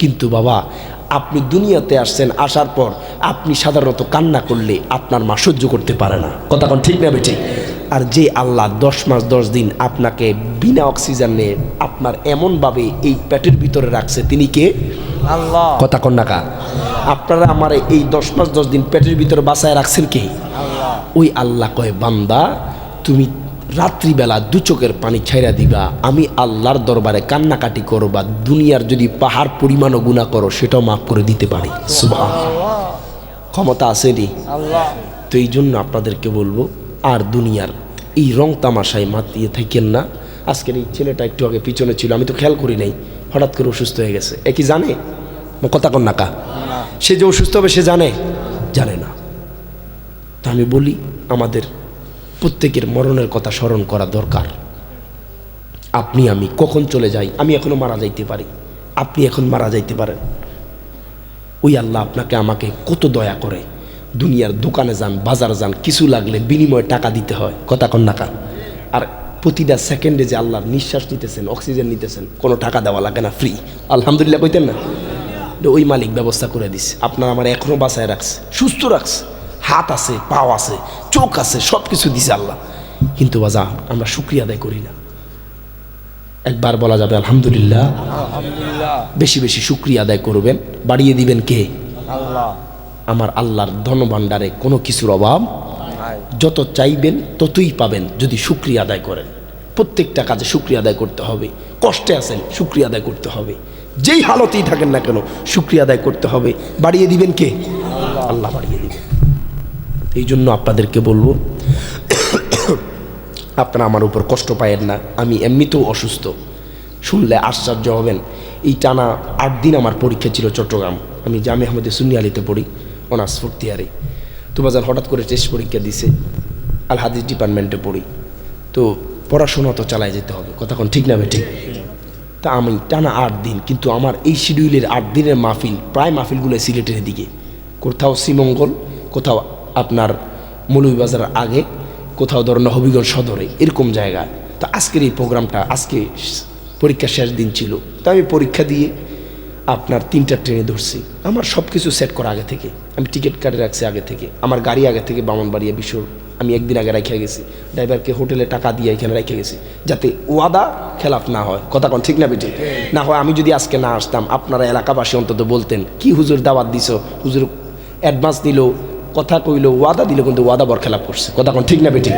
কিন্তু বাবা আপনি দুনিয়াতে আসছেন, আসার পর আপনি সাধারণত কান্না করলে আপনার মা সহ্য করতে পারে না, কথা কোন ঠিক না বেঠিক? আর যে আল্লাহ 10 মাস 10 দিন আপনাকে বিনা অক্সিজেনে আপনার এমনভাবে এই পেটের ভিতরে রাখছে, তিনি কে? আল্লাহ। কথা কোন না কা? আপনারা আমার এই 10 মাস 10 দিন পেটের ভিতরে বাঁচায় রাখছেন কে? আল্লাহ। ওই আল্লাহ কয়, বান্দা তুমি রাত্রিবেলা 2 চোখের পানি ছাইরা দিবা, আমি আল্লাহর দরবারে কান্নাকাটি করো, বা দুনিয়ার যদি পাহাড় পরিমাণও গুনাহ করো সেটাও মাফ করে দিতে পারি। সুবহানাল্লাহ। ক্ষমতা আছে নি আল্লাহ। তো এই জন্য আপনাদেরকে বলবো, আর দুনিয়ার এই রং তামাশায় মাতিয়ে থাকেন না। আজকের এই ছেলেটা একটু আগে পিছনে ছিল, আমি তো খেয়াল করি নাই, হঠাৎ করে অসুস্থ হয়ে গেছে। এ কি জানে? কথা কন না কা? সে যে অসুস্থ হবে সে জানে? জানে না। তা আমি বলি, আমাদের প্রত্যেকের মরণের কথা স্মরণ করা দরকার। আপনি আমি কখন চলে যাই, আমি এখনো মারা যাইতে পারি, আপনি এখন মারা যাইতে পারেন। ওই আল্লাহ আপনাকে আমাকে কত দয়া করে। দুনিয়ার দোকানে যান, বাজার যান, কিছু লাগলে বিনিময়ে টাকা দিতে হয়, কথা কন না কা? আর প্রতিটা সেকেন্ডে যে আল্লাহর নিঃশ্বাস নিতেছেন, অক্সিজেন নিতেছেন, কোনো টাকা দেওয়া লাগে না, ফ্রি। আলহামদুলিল্লাহ কইতেন না? ওই মালিক ব্যবস্থা করে দিছে, আপনার আমার এখনো বাঁচায় রাখছে, সুস্থ রাখছে, হাত আছে, পাও আছে, চোখ আছে, সব কিছু দিছে আল্লাহ। কিন্তু বাজা আমরা শুকরিয়া আদায় করি না। একবার বলা যাবে আলহামদুলিল্লাহ, বেশি বেশি শুকরিয়া আদায় করবেন, বাড়িয়ে দিবেন কে? আল্লাহ। আমার আল্লাহর ধনভাণ্ডারে কোনো কিছুর অভাব, যত চাইবেন ততই পাবেন যদি শুকরিয়া আদায় করেন। প্রত্যেকটা কাজে শুকরিয়া আদায় করতে হবে। কষ্টে আছেন, শুকরিয়া আদায় করতে হবে। যেই হালতেই থাকেন না কেন, শুকরিয়া আদায় করতে হবে। বাড়িয়ে দিবেন কে? আল্লাহ বাড়িয়ে দিবেন। এই জন্য আপনাদেরকে বলবো, আপনারা আমার উপর কষ্ট পায়েন না। আমি এমনিতেও অসুস্থ, শুনলে আশ্চর্য হবেন। এই টানা 8 দিন আমার পরীক্ষা ছিল চট্টগ্রাম। আমি জামে আহমদে সুন্নি আলিতে পড়ি, অনার্স 4th ইয়ারে। তো বাজার হঠাৎ করে টেস্ট পরীক্ষা দিছে, আল হাদিস ডিপার্টমেন্টে পড়ি। তো পড়াশোনা তো চালায় যেতে হবে, কথা কোন ঠিক না ঠিক? তা আমি টানা 8 দিন, কিন্তু আমার এই শিডিউলের 8 দিনের মাহফিল, প্রায় মাহফিলগুলো সিলেটের দিকে, কোথাও শ্রীমঙ্গল, কোথাও আপনার মৌলভীবাজারের আগে, কোথাও ধরুন হবিগঞ্জ সদরে, এরকম জায়গায়। তো আজকের এই প্রোগ্রামটা, আজকে পরীক্ষা শেষ দিন ছিল, তো আমি পরীক্ষা দিয়ে আপনার 3টা ট্রেনে ধরছি। আমার সব কিছু সেট করা আগে থেকে, আমি টিকিট কাটে রাখছি আগে থেকে, আমার গাড়ি আগে থেকে ব্রাহ্মণবাড়িয়া বিশ্বর আমি একদিন আগে রাখিয়া গেছি, ড্রাইভারকে হোটেলে টাকা দিয়ে এখানে রেখে গেছি যাতে ওয়াদা খেলাফ না হয়। কথা কোন ঠিক না বেটি? না হয় আমি যদি আজকে না আসতাম, আপনারা এলাকাবাসী অন্তত বলতেন কি হুজুর দাওয়াত দিছ, হুজুর অ্যাডভান্স দিল, কথা কইলো, ওয়াদা দিল, কিন্তু ওয়াদা বরখেলাপ করছে। কথা কোন ঠিক না বেটি?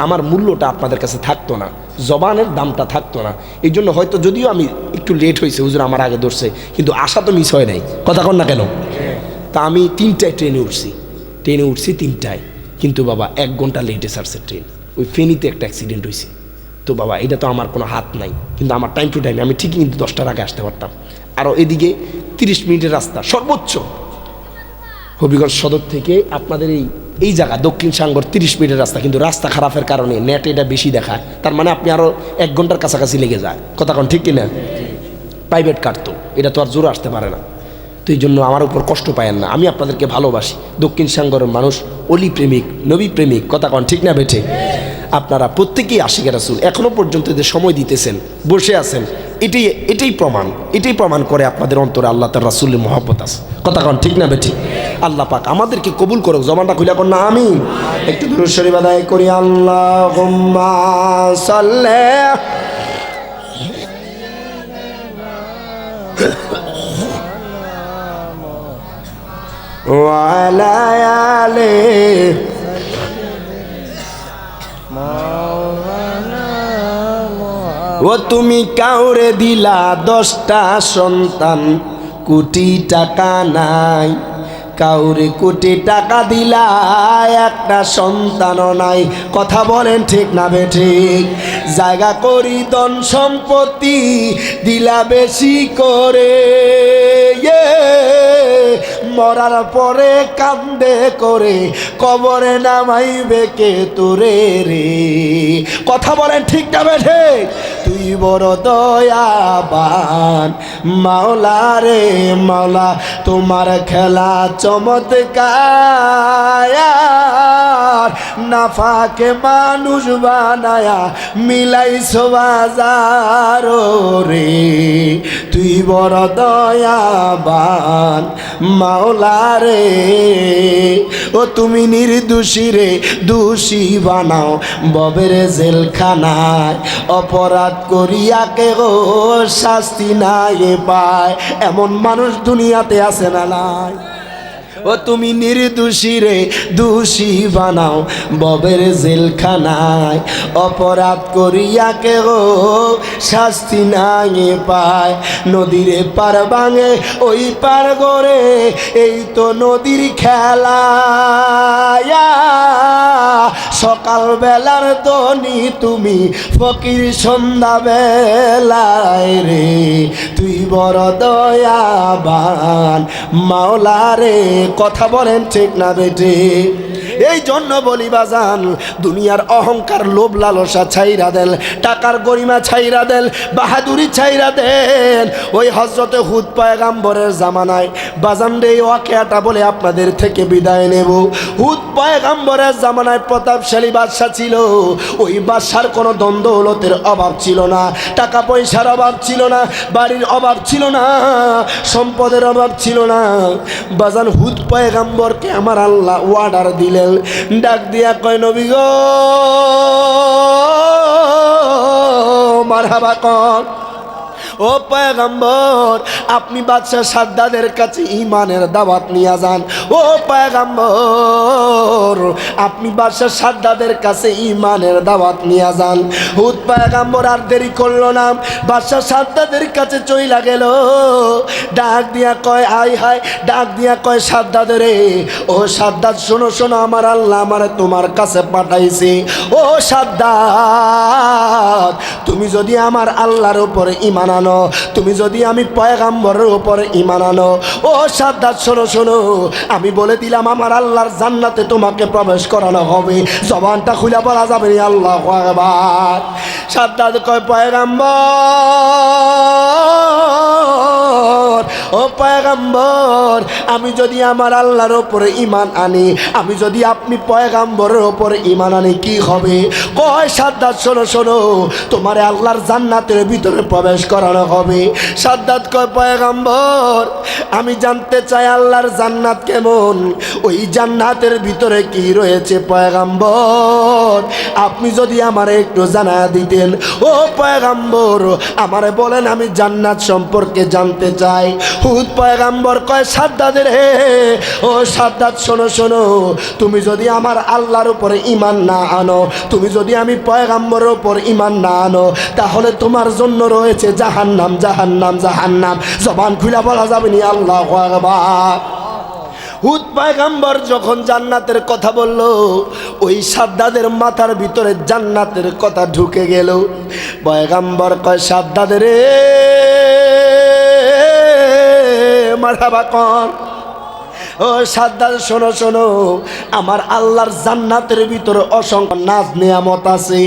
আমার মূল্যটা আপনাদের কাছে থাকতো না, জবানের দামটা থাকতো না। এই জন্য হয়তো যদিও আমি একটু লেট হয়েছে, হুজুর আমার আগে ধরছে, কিন্তু আশা তো মিস হয় নাই। কথা কন না কেন? তা আমি 3টায় ট্রেনে উঠছি 3টায়, কিন্তু বাবা 1 ঘন্টা লেটে ছাড়ছে ট্রেন। ওই ফেনীতে একটা অ্যাক্সিডেন্ট হয়েছে। তো বাবা এটা তো আমার কোনো হাত নাই, কিন্তু আমার টাইম টু টাইম আমি ঠিকই কিন্তু 10টার আগে আসতে পারতাম। আরও এদিকে 30 মিনিটের রাস্তা সর্বোচ্চ হবিগঞ্জ সদর থেকে আপনাদের এই জায়গা দক্ষিণ সাঙ্গর 30 মিনিটের রাস্তা, কিন্তু রাস্তা খারাপের কারণে নেট এটা বেশি দেখায়, তার মানে আপনি আরও 1 ঘন্টার কাছাকাছি লেগে যায়। কথা কোন ঠিক কিনা? প্রাইভেট কার তো এটা তো আর জোরে আসতে পারে না। তো এই জন্য আমার উপর কষ্ট পায়েন না, আমি আপনাদেরকে ভালোবাসি। দক্ষিণ সাঙ্গরের মানুষ অলি প্রেমিক, নবী প্রেমিক। কথা কোন ঠিক না বেঠে? আপনারা প্রত্যেকেই আশিক রাসূল, এখনো পর্যন্ত যে সময় দিতেছেন, বসে আছেন, এটাই প্রমাণ করে আপনাদের অন্তরে আল্লাহ তার রাসূলের মহব্বত আছে। কথা কোন ঠিক না বেঠে? আল্লাহ পাক আমাদেরকে কবুল করুক। জবানটা খুলে কোন না আমিন। একটু দুরূদ শরীফ আদায় করি। আল্লাহুম্মা সাল্লি ওয়া আলা আলি ও তুমি কাউরে দিলা 10টা সন্তান, কোটি টাকা নাই, কাউরে কোটি টাকা দিলা একটা সন্তানও নাই। কথা বলেন ঠিক না বেঠিক? জায়গা করি ধন সম্পত্তি দিলা বেশি করে, মরার পরে কান্দে করে কবরে নামাইবে কে তোরে রে। কথা বলেন ঠিক না বেঠিক? তুই বড় দয়াবান মাওলা রে মাওলা, তোমার খেলা চমৎকার, নাফাকে মানুষ বানায়া মিলাইছো বাজার রে। তুই বড় দয়াবান মাওলা রে, ও তুমি নির্দোষী রে দোষী বানাও ববের জেলখানায়, অপরাধ করিয়া কেহ শাস্তি নাই পায়, এমন মানুষ দুনিয়াতে আছে না নাই? ও তুমি নির্দোষী রে দোষী বানাও ববের জেলখানায়, অপরাধ করিয়া কেহ শাস্তি নাই পায়। নদীর পার ভাঙে ওই পার গড়ে, এই তো নদীর খেলা, সকাল বেলার ধনী তুমি ফকির সন্ধ্যা বেলায় রে। তুই বড় দয়াবান মাওলা রে। কথা বলেন ঠিক না বেটে? এই জন্য বলি বাজান, দুনিয়ার অহংকার লোভ লালসা ছাইরা দেন, টাকার গরিমা ছাইরা দেন, বাহাদুরি ছাইরা দেন। ওই হযরতে হুদ পয়গাম্বরের জামানায় বাজান রে ওয়াকিয়াটা বলে আপনাদের থেকে বিদায় নেব। হুদ পয়গাম্বরের জামানায় প্রতাপশালী বাদশা ছিল। ওই বাদশার কোনো দ্বন্দ্বলতের অভাব ছিল না, টাকা পয়সার অভাব ছিল না, বাড়ির অভাব ছিল না, সম্পদের অভাব ছিল না। বাজান হুদ পয়গাম্বরকে আমার আল্লাহ অর্ডার দিলেন, ডাক দিয়া কয় নবী গো মারহাবা কর। ও পয়গম্বর, আপনি বাদশা সাদ্দাদের কাছে ঈমানের দাওয়াত নিয়ে যান। ও পয়গম্বর, আপনি বাদশা সাদ্দাদের কাছে ঈমানের দাওয়াত নিয়ে যান। হুদ পয়গম্বর আর দেরি করলো না, বাদশা সাদ্দাদের কাছে চইলা গেল। ডাক দিয়া কয় আই হায়, ডাক দিয়া কয় সাদ্দাদ রে, ও সাদ্দাদ শোনো শোনো, আমার আল্লাহ আমারে তোমার কাছে পাঠাইছে। ও সাদ্দাদ, তুমি যদি আমার আল্লাহর উপরে ঈমান আনো, তুমি যদি আমি পয়গাম্বরের উপরে ঈমান আনো, ও সাদ্দাত শোনো শোনো, আমি বলে দিলাম আমার আল্লাহর জান্নাতে তোমাকে প্রবেশ করানো হবে। জবানটা খুলে বলা যাবে আল্লাহু আকবার। সাদ্দাত কয় পয়গাম্বর ও পয়গম্বর, আমি যদি আমার আল্লাহর উপরে ঈমান আনি, আমি যদি আপনি পয়গম্বরের উপরে ঈমান আনি কি হবে? কয় সাদ্দাত শোনো শোনো, তোমারে আল্লাহর জান্নাতের ভিতরে প্রবেশ করানো হবে। সাদ্দাত কয় পয়গম্বর, আমি জানতে চাই আল্লাহর জান্নাত কেমন, ওই জান্নাতের ভিতরে কি রয়েছে পয়গম্বর, আপনি যদি আমারে একটু জানা দিতেন। ও পয়গম্বর, আমারে বলেন, আমি জান্নাত সম্পর্কে জানতে চাই। হুদ পয়গম্বর কয় সাদ্দাতের হে, ও সাদ্দাত শোনো শোনো, তুমি যদি আমার আল্লাহর উপরে ঈমান না আনো, তুমি যদি আমি পয়গম্বরের উপর ঈমান না আনো, তাহলে তোমার জন্য রয়েছে জাহান্নাম জাহান্নাম জাহান্নাম। জবান খুলে বলা যাবে নি আল্লাহু আকবার। হুদ পয়গম্বর যখন জান্নাতের কথা বলল, ওই সাদ্দাদের মাথার ভিতরে জান্নাতের কথা ঢুকে গেল। পয়গম্বর কয় সাদ্দাদের রে মারহাবা কর। ও সাদ্দাত শোনো শোনো, আমার আল্লাহর জান্নাতের ভিতরে অসংখ্য নাজ নিয়ামত আছে,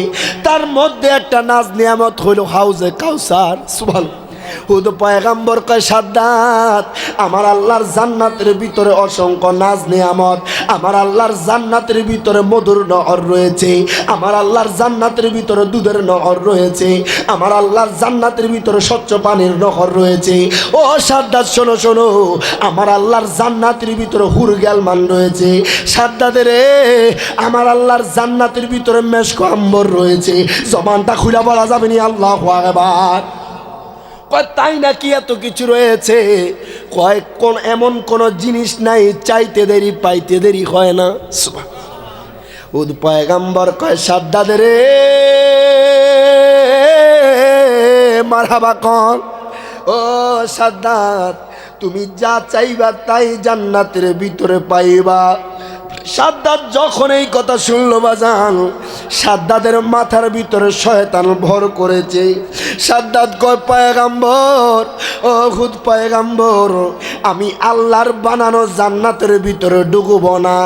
তার মধ্যে একটা নাজ নিয়ামত হইল হাউজে কাউসার। সুবহানাল্লাহ। হুদ পয়গম্বর কয় সাদ্দাত, আমার আল্লাহর জান্নাতের ভিতরে অসংখ্য নাজ নিয়ামত, আমার আল্লাহর জান্নাতের ভিতরে মধুর নহর রয়েছে, আমার আল্লাহর জান্নাতের ভিতরে দুধের নহর রয়েছে, আমার আল্লাহর জান্নাতের ভিতরে স্বচ্ছ পানির নহর রয়েছে। ও সাদ্দাত শোনো শোনো, আমার আল্লাহর জান্নাতের ভিতরে হুর গেলমান রয়েছে। সাদ্দাতের রে, আমার আল্লাহর জান্নাতের ভিতরে মেশক আম্বর রয়েছে। জবানটা খুলে বলা যাবে নি আল্লাহু আকবার। তাই নাকি? এত কিছু রয়েছে। কয় কোন এমন কোন জিনিস নাই চাইতে দেরি পাইতে দেরি হয় না। উদ পয়গম্বর কয় সাদ্দাত রে মারহাবা কর। ও সাদ্দাত, তুমি যা চাইবা তাই জান্নাতের ভিতরে পাইবা। সাদ্দাত যখন এই কথা শুনলো বাজান, সাদ্দাতের মাথার ভিতরে শয়তান ভর করেছে। সাদ্দাত কয় পয়গম্বর, ও হুদ পয়গম্বর, আমি আল্লাহর বানানো জান্নাতের ভিতরে ঢুকবো না,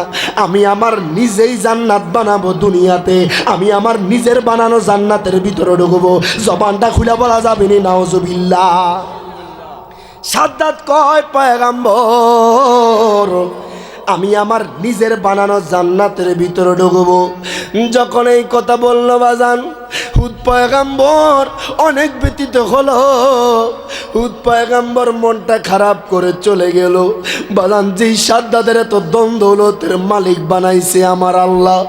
আমি আমার নিজেই জান্নাত বানাবো দুনিয়াতে, আমি আমার নিজের বানানো জান্নাতের ভিতরে ঢুকবো। জবানটা খুলে বলা যাবে না নাউজুবিল্লাহ। সাদ্দাত কয় পয়গম্বর, আমি আমার নিজের বানানো জান্নাতের ভিতরে ঢুকবো। যখন এই কথা বললো বাজান, হুদ পয়গম্বর অনেক ব্যতীত হলো। হুদ পয়গম্বর মনটা খারাপ করে চলে গেল। বাজান, যেই সাদ্দাদের এত দ্বন্দ্বলতের মালিক বানাইছে আমার আল্লাহ,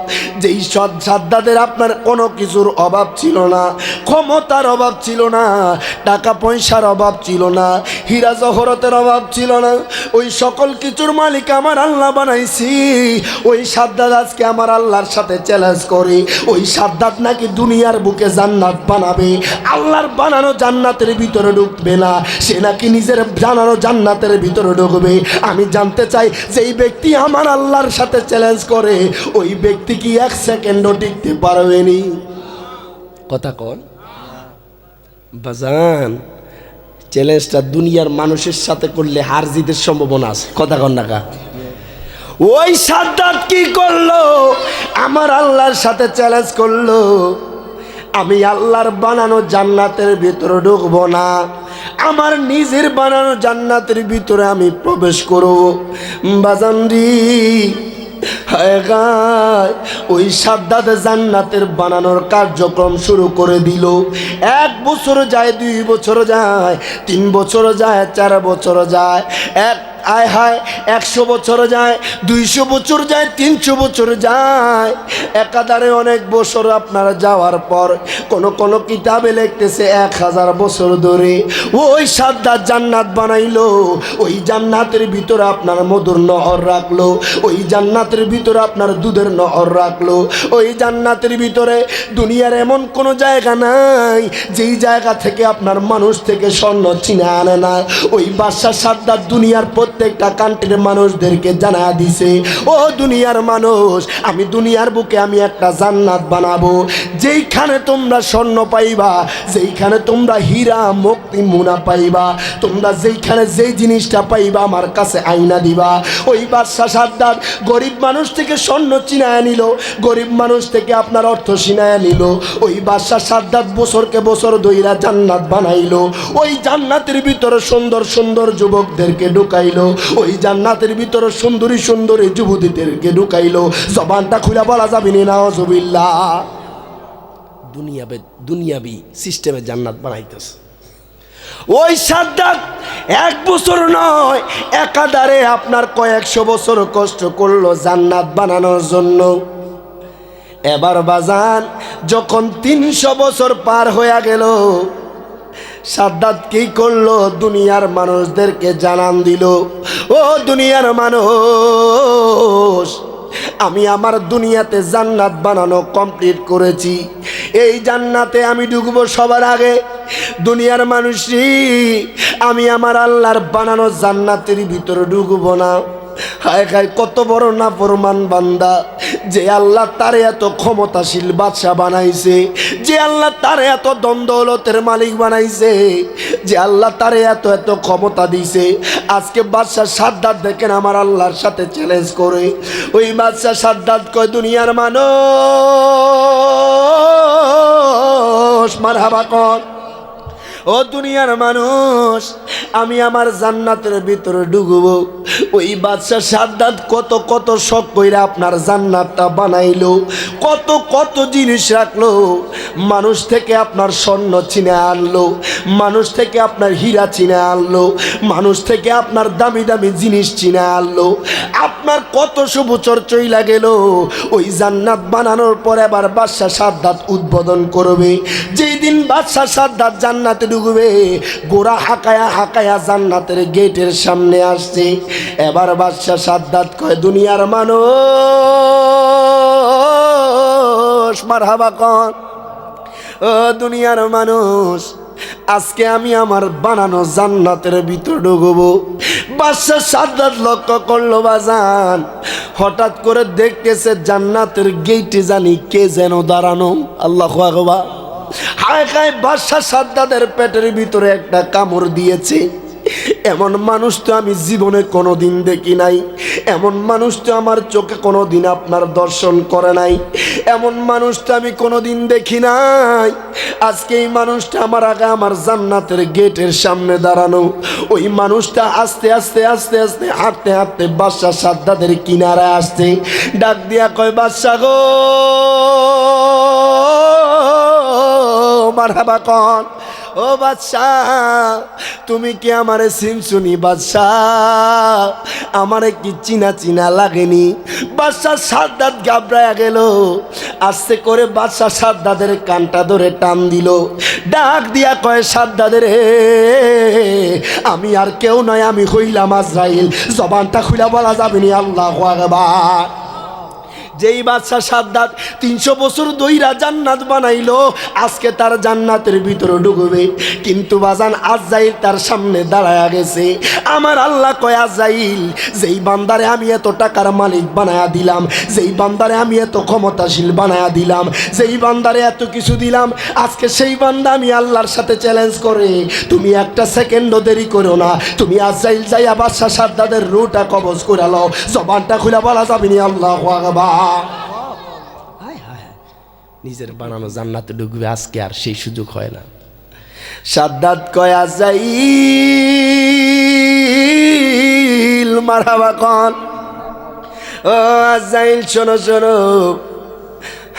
যেই সাদ্দাদের আপনার কোনো কিছুর অভাব ছিল না, ক্ষমতার অভাব ছিল না, টাকা পয়সার অভাব ছিল না, হীরা জহরতের অভাব ছিল না, ওই সকল কিছুর মালিক আমার আল্লাহ বানাইছি। ওই সাদ্দাত আজকে আমার আল্লাহর সাথে চ্যালেঞ্জ করে, ওই সাদ্দাত নাকি দুনিয়ার বুকে জান্নাত বানাবে, আল্লাহর বানানো জান্নাতের ভিতরে ঢুকবে না, সে নাকি নিজের বানানো জান্নাতের ভিতরে ঢুকবে। আমি জানতে চাই, যেই ব্যক্তি আমার আল্লাহর সাথে চ্যালেঞ্জ করে, ওই ব্যক্তি কি এক সেকেন্ডও টিকতে পারবেনি? কথা কন বাজান, চ্যালেঞ্জটা দুনিয়ার মানুষের সাথে করলে হার জিতের সম্ভাবনা আছে। কথা কন না কা? ওই সাদ্দাত কি করলো? আমার আল্লাহর সাথে চ্যালেঞ্জ করলো, আমি আল্লাহর বানানো জান্নাতের ভিতরে ঢুকবো না, আমার নিজের বানানো জান্নাতের ভিতরে আমি প্রবেশ করব। বাজানরি হায় গায়, ওই সাদ্দাত জান্নাতের বানানোর কার্যক্রম শুরু করে দিল। 1 বছর যায়, 2 বছর যায়, 3 বছর যায়, 4 বছর যায়, আয় হায় 100 বছর যায়, 200 বছর যায়, 300 বছর যায়, একাধারে অনেক বছর আপনারা যাওয়ার পর কোন কিতাবে লিখতেছে 1000 বছর ধরে ওই সাদ্দাত জান্নাত বানাইলো। ওই জান্নাতের ভিতরে আপনার মধুর নহর রাখলো, ওই জান্নাতের ভিতরে আপনার দুধের নহর রাখলো, ওই জান্নাতের ভিতরে দুনিয়ার এমন কোনো জায়গা নাই যেই জায়গা থেকে আপনার মানুষ থেকে স্বর্ণ চিনে আনে না। ওই বাদশা সাদ্দাত দুনিয়ার প্রত্যেকটা কান্ট্রির মানুষদেরকে জানা দিছে, ও দুনিয়ার মানুষ, আমি দুনিয়ার বুকে আমি একটা জান্নাত বানাবো, যেইখানে তোমরা স্বর্ণ পাইবা, যেইখানে তোমরা হীরা মুক্তি মুনা পাইবা, তোমরা যেইখানে যেই জিনিসটা পাইবা আমার কাছে আইনা দিবা। ওই বাদশা সাদ্দাত গরিব মানুষ থেকে স্বর্ণ চিনায় নিল, গরিব মানুষ থেকে আপনার অর্থ চিনায় নিল। ওই বাদশা সাদ্দাত বছরকে বছর দইরা জান্নাত বানাইলো। ওই জান্নাতের ভিতরে সুন্দর সুন্দর যুবকদেরকে ঢুকাইলো, ওই জান্নাতের ভিতরে সুন্দরী সুন্দরী যুবতীদেরকে ঢুকাইলো। জবানটা খুলে বলা যাবে না নাউজুবিল্লাহ। দুনিয়াবি সিস্টেমে জান্নাত বানাইতেছে। ওই সাদ্দাত এক বছর নয়, একাধারে আপনার কয়েকশো বছর কষ্ট করলো জান্নাত বানানোর জন্য। এবার বাজান যখন 300 বছর পার হয়ে গেল, সাদ্দাত কি করলো? দুনিয়ার মানুষদেরকে জানান দিল, ও দুনিয়ার মানুষ, আমি আমার দুনিয়াতে জান্নাত বানানো কমপ্লিট করেছি। এই জান্নাতে আমি ঢুকবো সবার আগে। দুনিয়ার মানুষই, আমি আমার আল্লাহর বানানো জান্নাতের ভিতরে ঢুকবো না। হায় হায়, কত বড় নাফরমান বান্দা, যে আল্লাহ তারে এত ক্ষমতাশীল বাদশা বানাইছে, যে আল্লাহ তারে এত দ্বন্দ্বলতের মালিক বানাইছে, যে আল্লাহ তারে এত এত ক্ষমতা দিছে। আজকে বাদশা সাদ্দাত দেখেন আমার আল্লাহর সাথে চ্যালেঞ্জ করে। ওই বাদশা সাদ্দাত কয়, দুনিয়ার মানুষ মারহাবা কর, ও দুনিয়ার মানুষ, আমি আমার জান্নাতের ভিতরে ঢুকবো। ওই বাদশা সাদ্দাত কত কত শখ কইরা আপনার জান্নাতটা বানাইলো, কত কত জিনিস রাখলো। মানুষ থেকে আপনার স্বর্ণ চিনে আনলো, মানুষ থেকে আপনার হীরা চিনে আনলো, মানুষ থেকে আপনার দামি দামি জিনিস চিনে আনলো। আপনার কত শুভ চর্চইলা গেল। ওই জান্নাত বানানোর পর এবার বাদশা সাদ্দাত উদ্বোধন করবে। যেই দিন বাদশা সাদ্দাত জান্নাতে ঢুকবে, গোরা হাকায়া হাকায়া জান্নাতের গেটের সামনে আসছে। এবার বাদশা সাদ্দাত কয়, দুনিয়ার মানুষ মারহাবা কর, ও দুনিয়ার মানুষ, আজকে আমি আমার বানানো জান্নাতের ভিতর ঢুকবো। বাদশা সাদ্দাত লক্ষ্য করলো বাজান, হঠাৎ করে দেখতেছে জান্নাতের গেটে জানি কে যেন দাঁড়ানো। আল্লাহু আকবার। হায় হায়, বাদশা সাদ্দাতের পেটের ভিতরে একটা কামড় দিয়েছে। এমন মানুষ তো আমি জীবনে কোনোদিন দেখি নাই, এমন মানুষ তো আমার চোখে কোনোদিন আপনার দর্শন করে নাই, এমন মানুষ তো আমি কোনোদিন দেখি নাই। আজকে এই মানুষটা আমার আগে আমার জান্নাতের গেটের সামনে দাঁড়ানো। ওই মানুষটা আস্তে আস্তে আস্তে আস্তে হাঁটতে হাঁটতে বাদশা সাদ্দাতের কিনারে আসছে। ডাক দিয়া কয়, বাদশা গো মারহাবা কর, ও বাদশাহ, তুমি কি আমারে চিনছুনি? বাদশাহ, আমারে কি চিনা চিনা লাগেনি? বাদশা সাদ্দাত ঘাবড়ায়া গেল। আস্তে করে বাদশা সাদ্দাতের কানটা ধরে টান দিল। ডাক দিয়া কয়, সাদ্দাতের হে, আমি আর কেউ নয়, আমি হইলাম আজরাইল। জবানটা খুলে বলা যাবে নি আল্লাহু আকবার। যেই বাদশা সাদ্দাত 300 বছর দইরা জান্নাত বানাইলো, আজকে তার জান্নাতের ভিতরে ঢুকবে। কিন্তু বাজান আজরাইল তার সামনে দাঁড়ায়া গেছে। আমার আল্লাহ কয়, আজরাইল, যেই বান্দারে আমি এত টাকার মালিক বানায়া দিলাম, যেই বান্দারে আমি এত ক্ষমতাশীল বানায়া দিলাম, যেই বান্দারে এত কিছু দিলাম, আজকে সেই বান্দা আমি আল্লাহর সাথে চ্যালেঞ্জ করে, তুমি একটা সেকেন্ডও দেরি করো না, তুমি আজরাইল যাইয়া বাদশা সাদ্দাতের রুটা কবজ করে লও। জবানটা খুলে বলা যাবে নি আল্লাহু আকবার। নিজের বানানো জান্নাতে ঢুকবে, আজকে আর সেই সুযোগ হয় না। সাদ্দাত কয়, আজরাইল মারহাবা কর, ও আজরাইল শোনো শোনো,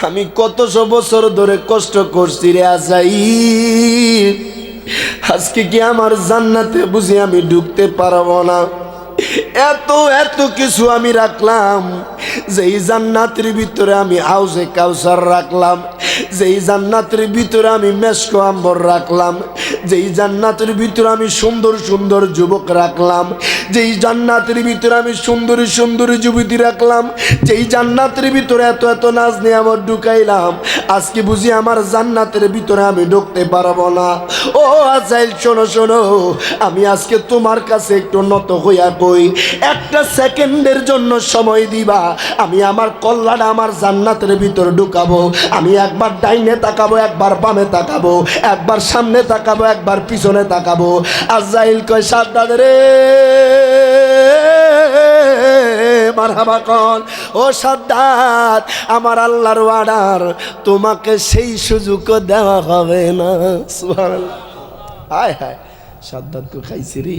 আমি কতশো বছর ধরে কষ্ট করছি রে আজরাইল, আজকে কি আমার জান্নাতে বুঝি আমি ঢুকতে পারবো না? এত এত কিছু আমি রাখলাম, যেই জান্নাতের ভিতরে আমি হাউজে কাউসার রাখলাম, যেই জান্নাতের ভিতরে আমি মেশকো আম্বর রাখলাম, যেই জান্নাতের ভিতরে আমি সুন্দর সুন্দর যুবক রাখলাম, যেই জান্নাতের ভিতরে আমি সুন্দরী সুন্দরী যুবতী রাখলাম, যেই জান্নাতের ভিতরে এত এত নাজ নিয়ে আমার ঢুকাইলাম, আজকে বুঝি আমার জান্নাতের ভিতরে আমি ঢুকতে পারবো না? ও আজরাইল শোনো শোনো, আমি আজকে তোমার কাছে একটু নত হইয়া কই, একটা সেকেন্ডের জন্য সময় দিবা, আমি আমার কল্যাণে আমার জান্নাতের ভিতর ঢুকাবো। আমি একবার ডাইনে তাকাবো, একবার বামে তাকাবো, একবার সামনে তাকাবো, একবার পিছনে তাকাবো। আজরাইল কয় সাদ্দাত রে মারহাবা কন, ও সাদ্দাত আমার আল্লাহর ওয়ার্ডার, তোমাকে সেই সুযোগও দেওয়া হবে না। সুবহানাল্লাহ। হায় হায়, সাদ্দাতকে খাইছি রে।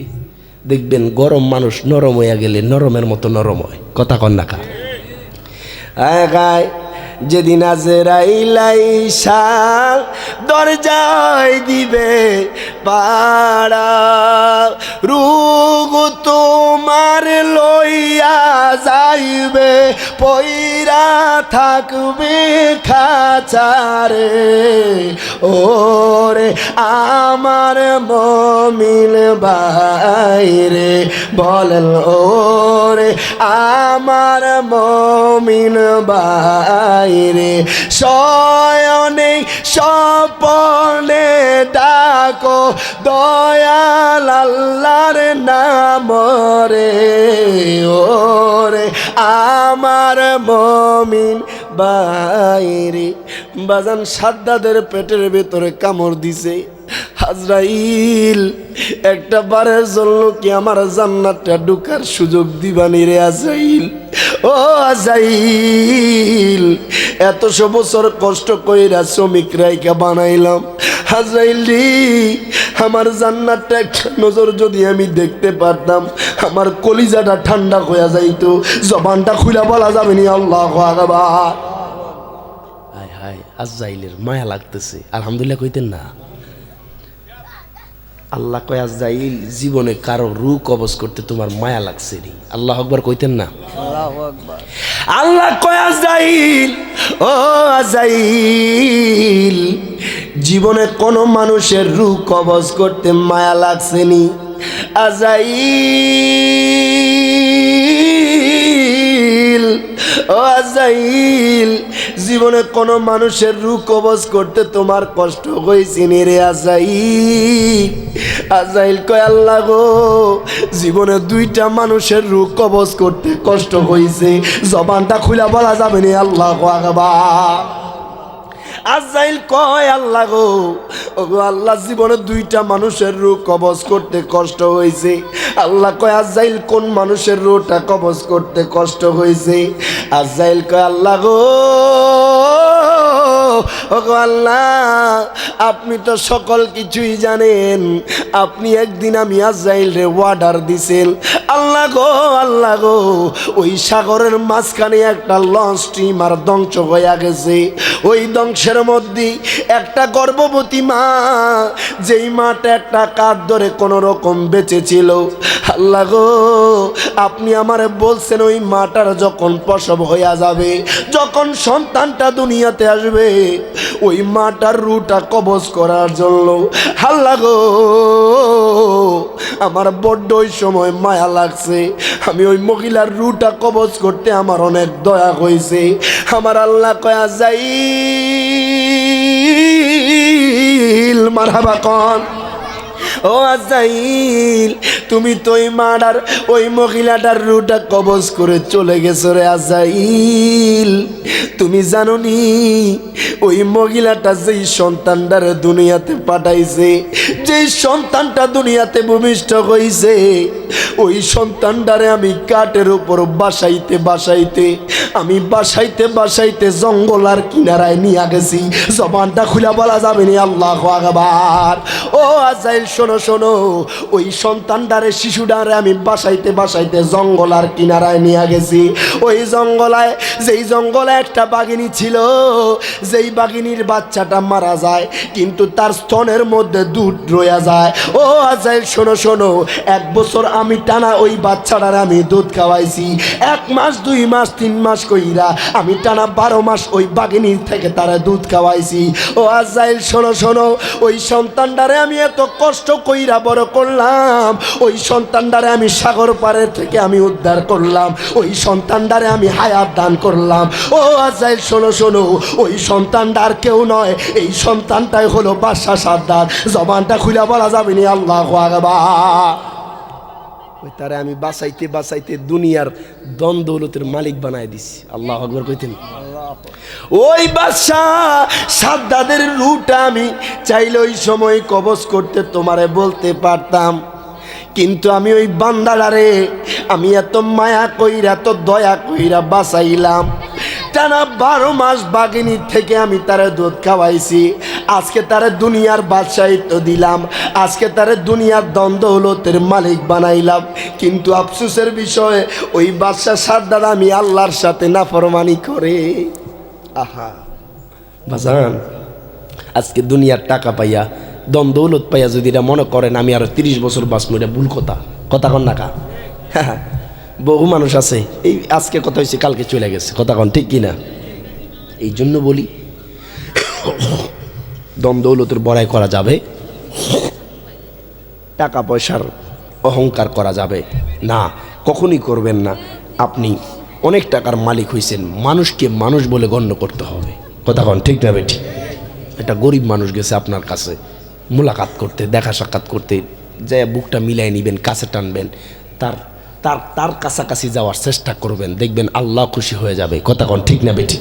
দেখবেন গরম মানুষ নরম হইয়া গেলে নরমের মতো নরম হয়, কথা কন না কা। যেদিন আজরাইল আইসা দরজায় দিবে পাড়া, রূহ তোমার লইয়া যাইবে, পইরা থাকবে খাঁচারে। ওরে আমার মুমিন ভাইরে বলেন, ওরে আমার মুমিন ভাইরে, শয়নে স্বপনে ডাকো দয়াল আল্লাহর নাম রে। ওরে আমার মুমিন ভাইরে। বাজান সাদ্দাতের পেটের ভেতরে কামড় দিছে। আজরাইল একটা বারের জন্য কি আমার জান্নাতটা ঢুকার সুযোগ দিবানি রে আজরাইল? ও আজরাইল, এতশো বছর কষ্ট কইরা শ্রমিক রাইকা বানাইলাম। আজরাইল রে, আমার জান্নাতটা একটা নজর যদি আমি দেখতে পারতাম, আমার কলিজাটা ঠান্ডা হইয়া যাইতো, জবানটা খুলা বলা যাবে নি আল্লাহু আকবার। হায় হায়, আজরাইলের মায়া লাগতেছে। আলহামদুলিল্লাহ কইতেন না? আল্লাহ কয় আজরাইল, জীবনে কারো রূহ কবজ করতে তোমার মায়া লাগছে রে। আল্লাহ আকবার কইতেন না? আল্লাহু আকবার। আল্লাহ কয় আজরাইল, ও আজরাইল, জীবনে কোনো মানুষের রূহ কবজ করতে মায়া লাগছে নি? আজরাইল, ও আজরাইল, জীবনে কোনো মানুষের রূহ কবজ করতে তোমার কষ্ট হয়েছে নি রে আজরাইল? আজরাইল কয় আল্লাহ গো, জীবনে দুইটা মানুষের রূহ কবজ করতে কষ্ট হয়েছে, জবানটা খুলা বলা যাবে নি আল্লাহু আকবার। আজরাইল কয় আল্লাহ গো, ওগো আল্লাহ, জীবনে দুইটা মানুষের রূহ কবজ করতে কষ্ট হয়েছে। আল্লাহ কয় আজরাইল, কোন মানুষের রূহটা কবজ করতে কষ্ট হয়েছে? আজরাইল কয় আল্লাহ গো, ওগো আল্লাহ, আপনি তো সকল কিছুই জানেন। আপনি একদিন আমি আজরাইল রে অর্ডার দিছেন, আল্লাহ গো, আল্লাহ গো, ওই সাগরের মাঝখানে একটা লঞ্চ স্টিমার ধ্বংস হয়ে গেছে। ওই ধ্বংসের মধ্যে একটা গর্ভবতী মা, যেই মাটা একটা কাঠ ধরে কোনো রকম বেঁচে ছিল। আল্লাহ গো, আপনি আমারে বলছেন ওই মাটার যখন প্রসব হইয়া যাবে, যখন সন্তানটা দুনিয়াতে আসবে, ওই মাটার রূহটা কবজ করার জন্য। আল্লাহ গো, আমার বড্ড ওই সময় মায়া লাগছে। আমি ওই মহিলার রূহটা কবজ করতে আমার অনেক দয়া হয়েছে। আমার আল্লাহ কয়া যাই মারহাবা কন, ও আজরাইল, তুমি তো ওই মাটার, ওই মহিলাটার রূহটা কবজ করে চলে গেছো রে আজরাইল। তুমি জানো নি ওই মহিলাটা যেই সন্তানটারে দুনিয়াতে পাঠাইছে, যেই সন্তানটা দুনিয়াতে ভূমিষ্ঠ হইছে, ওই সন্তানটারে আমি কাঠের উপর বাসাইতে বাসাইতে, আমি বাসাইতে বাসাইতে জঙ্গল আর কিনারায় নিয়ে গেছি। জবানটা খুলা বলা যাবে নি আল্লাহু আকবার। ও আজরাইল শোনো শোনো, ওই সন্তানটারে, শিশুটারে আমি বাসাইতে বাসাইতে জঙ্গল আর কিনারায় নিয়ে গেছি। ওই জঙ্গলায়, যেই জঙ্গলে একটা বাঘিনী ছিল, যেই বাঘিনীর বাচ্চাটা মারা যায় কিন্তু তার স্তনের মধ্যে দুধ রয়ে যায়। ও আজরাইল শোনো শোনো, 1 বছর আমি টানা ওই বাচ্চাটারে আমি দুধ খাওয়াইছি। 1 মাস 2 মাস 3 মাস কইরা আমি টানা 12 মাস ওই বাঘিনীর থেকে তারা দুধ খাওয়াইছি। ও আজরাইল শোনো শোনো, ওই সন্তানটারে আমি এত কষ্ট কইরা বড় করলাম, ওই সন্তানটারে আমি সাগর পাড়ের থেকে আমি উদ্ধার করলাম, ওই সন্তানটারে আমি হায়াত দান করলাম। ও আজরাইল শোনো শোনো, ওই সন্তানটা আর কেউ নয়, এই সন্তানটাই হলো বাদশা সাদ্দাত। জবানটা খুলে বলা যাবে নি আল্লাহু আকবার। তারে আমি বাঁচাইতে বাঁচাইতে দুনিয়ার দন দৌলতের মালিক বানায় দিছি। আল্লাহু আকবার কইতেন। ওই বাদশাহ সাদ্দাদের রুটা আমি চাইলে ওই সময় কবজ করতে তোমারে বলতে পারতাম, কিন্তু আমি ওই বান্দাটারে আমি এত মায়া কইরা এত দয়া কইরা বাঁচাইলাম। টানা 12 মাস বাগিনীর থেকে আমি তারে দুধ খাওয়াইছি, আজকে তারে দুনিয়ার বাদশাহিত্ব দিলাম, আজকে তারে দুনিয়ার দ্বন্দ্বলতের মালিক বানাইলাম। কিন্তু আফসোসের বিষয় ওই বাদশাহ সাদ্দার আমি আল্লাহর সাথে নাফরমানি করে। আহা বাজান, আজকে দুনিয়ার টাকা পাইয়া দ্বন্দ্বলত পাইয়া যদি এটা মনে করেন আমি আরো 30 বছর বাঁচবো, এটা ভুল কথা। কথা কন না কা? হ্যাঁ, বহু মানুষ আছে এই আজকে কথা হয়েছে কালকে চলে গেছে। কথা কন ঠিক কিনা? এই জন্য বলি দ্বন্দ্বলতের বড়াই করা যাবে, টাকা পয়সার অহংকার করা যাবে না, কখনই করবেন না। আপনি অনেক টাকার মালিক হয়েছেন, মানুষকে মানুষ বলে গণ্য করতে হবে। কথা কন ঠিক না বেটি? একটা গরিব মানুষ গেছে আপনার কাছে মোলাকাত করতে, দেখা সাক্ষাৎ করতে, যে বুকটা মিলাই নিবেন, কাছে টানবেন, তার তার তার কাছাকাছি যাওয়ার চেষ্টা করবেন, দেখবেন আল্লাহ খুশি হয়ে যাবে। কথা কন ঠিক না বেটি?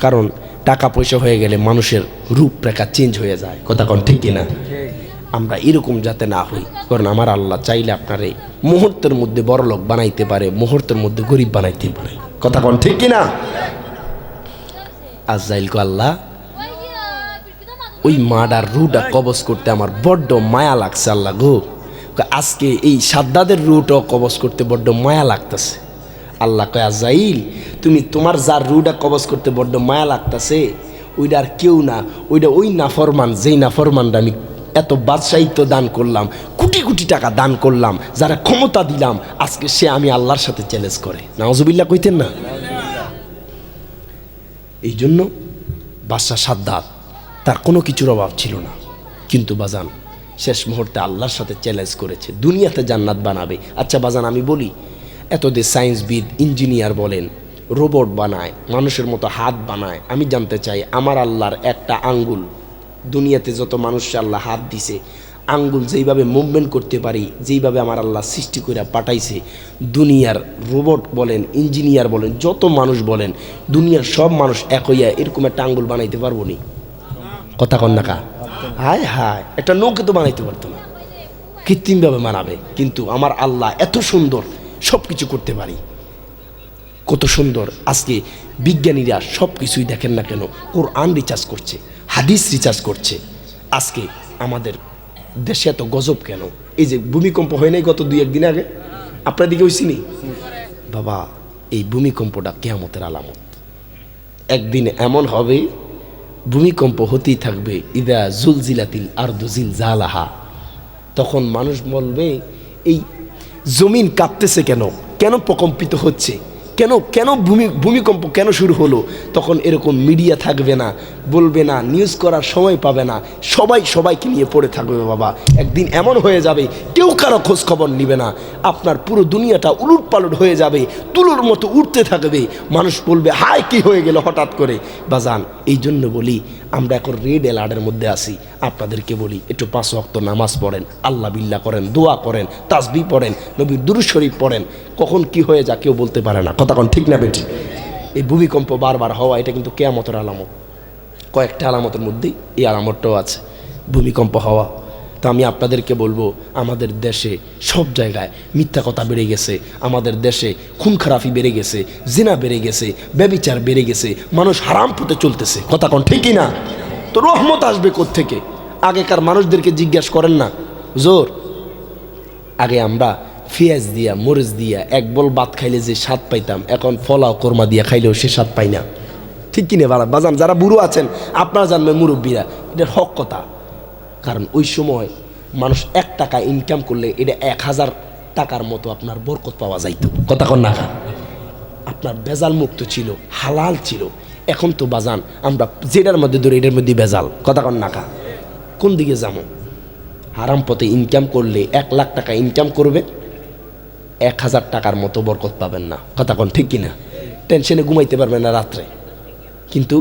কারণ টাকা পয়সা হয়ে গেলে মানুষের রূপরেখা চেঞ্জ হয়ে যায়। কথা কন ঠিক কিনা? আমরা এরকম যাতে না হই, কারণ আমার আল্লাহ চাইলে আপনারে মুহূর্তের মধ্যে বড়লোক বানাইতে পারে, মুহূর্তের মধ্যে গরিব বানাইতে পারে। কথা কন ঠিক কিনা? আজরাইলকে আল্লাহ ওই মাডার রুটা কবজ করতে আমার বড্ড মায়া লাগছে। আল্লাহ গো, আজকে এই সাদ্দাদের রুটও কবজ করতে বড্ড মায়া লাগতেছে। আল্লাহ কয় আজরাইল, তুমি তোমার যার রুটা কবজ করতে বড্ড মায়া লাগতেছে ওইটা আর কেউ না, ওইটা ওই নাফরমান, যেই নাফরমানটা আমি এত বাদশাহিত্ব দান করলাম, কোটি কোটি টাকা দান করলাম, যারা ক্ষমতা দিলাম, আজকে সে আমি আল্লাহর সাথে চ্যালেঞ্জ করে। নাউজুবিল্লাহ কইতেন না? এই জন্য বাদশাহ সাদ্দাত তার কোনো কিছুর অভাব ছিল না, কিন্তু বাজান শেষ মুহূর্তে আল্লাহর সাথে চ্যালেঞ্জ করেছে, দুনিয়াতে জান্নাত বানাবে। আচ্ছা বাজান, আমি বলি এত যে সায়েন্সবিদ, ইঞ্জিনিয়ার বলেন, রোবট বানায়, মানুষের মতো হাত বানায়, আমি জানতে চাই আমার আল্লাহর একটা আঙ্গুল, দুনিয়াতে যত মানুষ আল্লাহ হাত দিছে, আঙ্গুল যেইভাবে মুভমেন্ট করতে পারি, যেইভাবে আমার আল্লাহ সৃষ্টি করে পাঠাইছে, দুনিয়ার রোবট বলেন, ইঞ্জিনিয়ার বলেন, যত মানুষ বলেন, দুনিয়ার সব মানুষ এক হইয়া এরকম একটা আঙ্গুল বানাইতে পারবো নি? কথা কন না কা? হায় হায়, একটা নৌকে তো বানাইতে পারতো না, কৃত্রিমভাবে বানাবে। কিন্তু আমার আল্লাহ এত সুন্দর, সব কিছু করতে পারি, কত সুন্দর। আজকে বিজ্ঞানীরা সব কিছুই দেখেন না কেন, কোরআন রিচার্জ করছে, হাদিস রিচার্জ করছে। আজকে আমাদের দেশে এত গজব কেন? এই যে ভূমিকম্প হয় নাই গত 2-1 দিন আগে, আপনার দিকে হয়েছি নি বাবা? এই ভূমিকম্পটা কিয়ামতের আলামত। একদিন এমন হবে ভূমিকম্প হতেই থাকবে, ইদা জুলজিলাতিল আরদু জিলজালাহা। তখন মানুষ বলবে এই জমিন কাঁপতেছে কেন, কেন প্রকম্পিত হচ্ছে, কেন কেন ভূমিকম্প কেন শুরু হলো? তখন এরকম মিডিয়া থাকবে না, বলবে না, নিউজ করার সময় পাবে না, সবাই সবাইকে নিয়ে পড়ে থাকবে বাবা। একদিন এমন হয়ে যাবে কেউ কারো খোঁজ খবর নিবে না, আপনার পুরো দুনিয়াটা উলট পালট হয়ে যাবে, তুলোর মতো উঠতে থাকবে, মানুষ বলবে হায় কি হয়ে গেল হঠাৎ করে। বাজান, এই জন্য বলি আমরা এখন রেড অ্যালার্টের মধ্যে আছি। আপনাদেরকে বলি একটু 5 ওয়াক্ত নামাজ পড়েন, আল্লাহ বিল্লাহ করেন, দোয়া করেন, তাসবিহ পড়েন, নবীর দুরূদ শরীফ পড়েন, কখন কি হয়ে যা কেউ বলতে পারে না। কথা কোন ঠিক না বেটি? এই ভূমিকম্প বারবার হওয়া এটা কিন্তু কিয়ামতের আলামত। কয়েকটা আলামতের মধ্যেই এই আলামতটাও আছে, ভূমিকম্প হওয়া। তো আমি আপনাদেরকে বলবো, আমাদের দেশে সব জায়গায় মিথ্যা কথা বেড়ে গেছে, আমাদের দেশে খুন খারাপি বেড়ে গেছে, জিনা বেড়ে গেছে, ব্যভিচার বেড়ে গেছে, মানুষ হারাম পথে চলতেছে। কথা কোন ঠিকই না? তো রহমত আসবে কোত্থেকে? আগেকার মানুষদেরকে জিজ্ঞাসা করেন না জোর, আগে আমরা পেঁয়াজ দিয়া মরিচ দিয়া এক বল ভাত খাইলে যে স্বাদ পাইতাম, এখন ফলাও কোরমা দিয়া খাইলেও সে স্বাদ পাই না। ঠিক কিনে বাজান? যারা বুড়ো আছেন আপনারা জানবেন, মুরব্বীরা, এটার হক কথা। কারণ ওই সময় মানুষ 1 টাকা ইনকাম করলে এটা 1000 টাকার মতো আপনার বরকত পাওয়া যাইত। কথা কন না? আপনার বেজাল মুক্ত ছিল, হালাল ছিল। এখন তো বাজান আমরা যেটার মধ্যে ধরে এটার মধ্যে বেজাল। কথা কন না? কোন দিকে যাবো? হারাম পথে ইনকাম করলে 1 লাখ টাকা ইনকাম করবে, 1000 টাকার মতো বরকত পাবেন না। কথা কন ঠিক কিনা? টেনশনে ঘুমাইতে পারবেন না রাত্রে। কিন্তু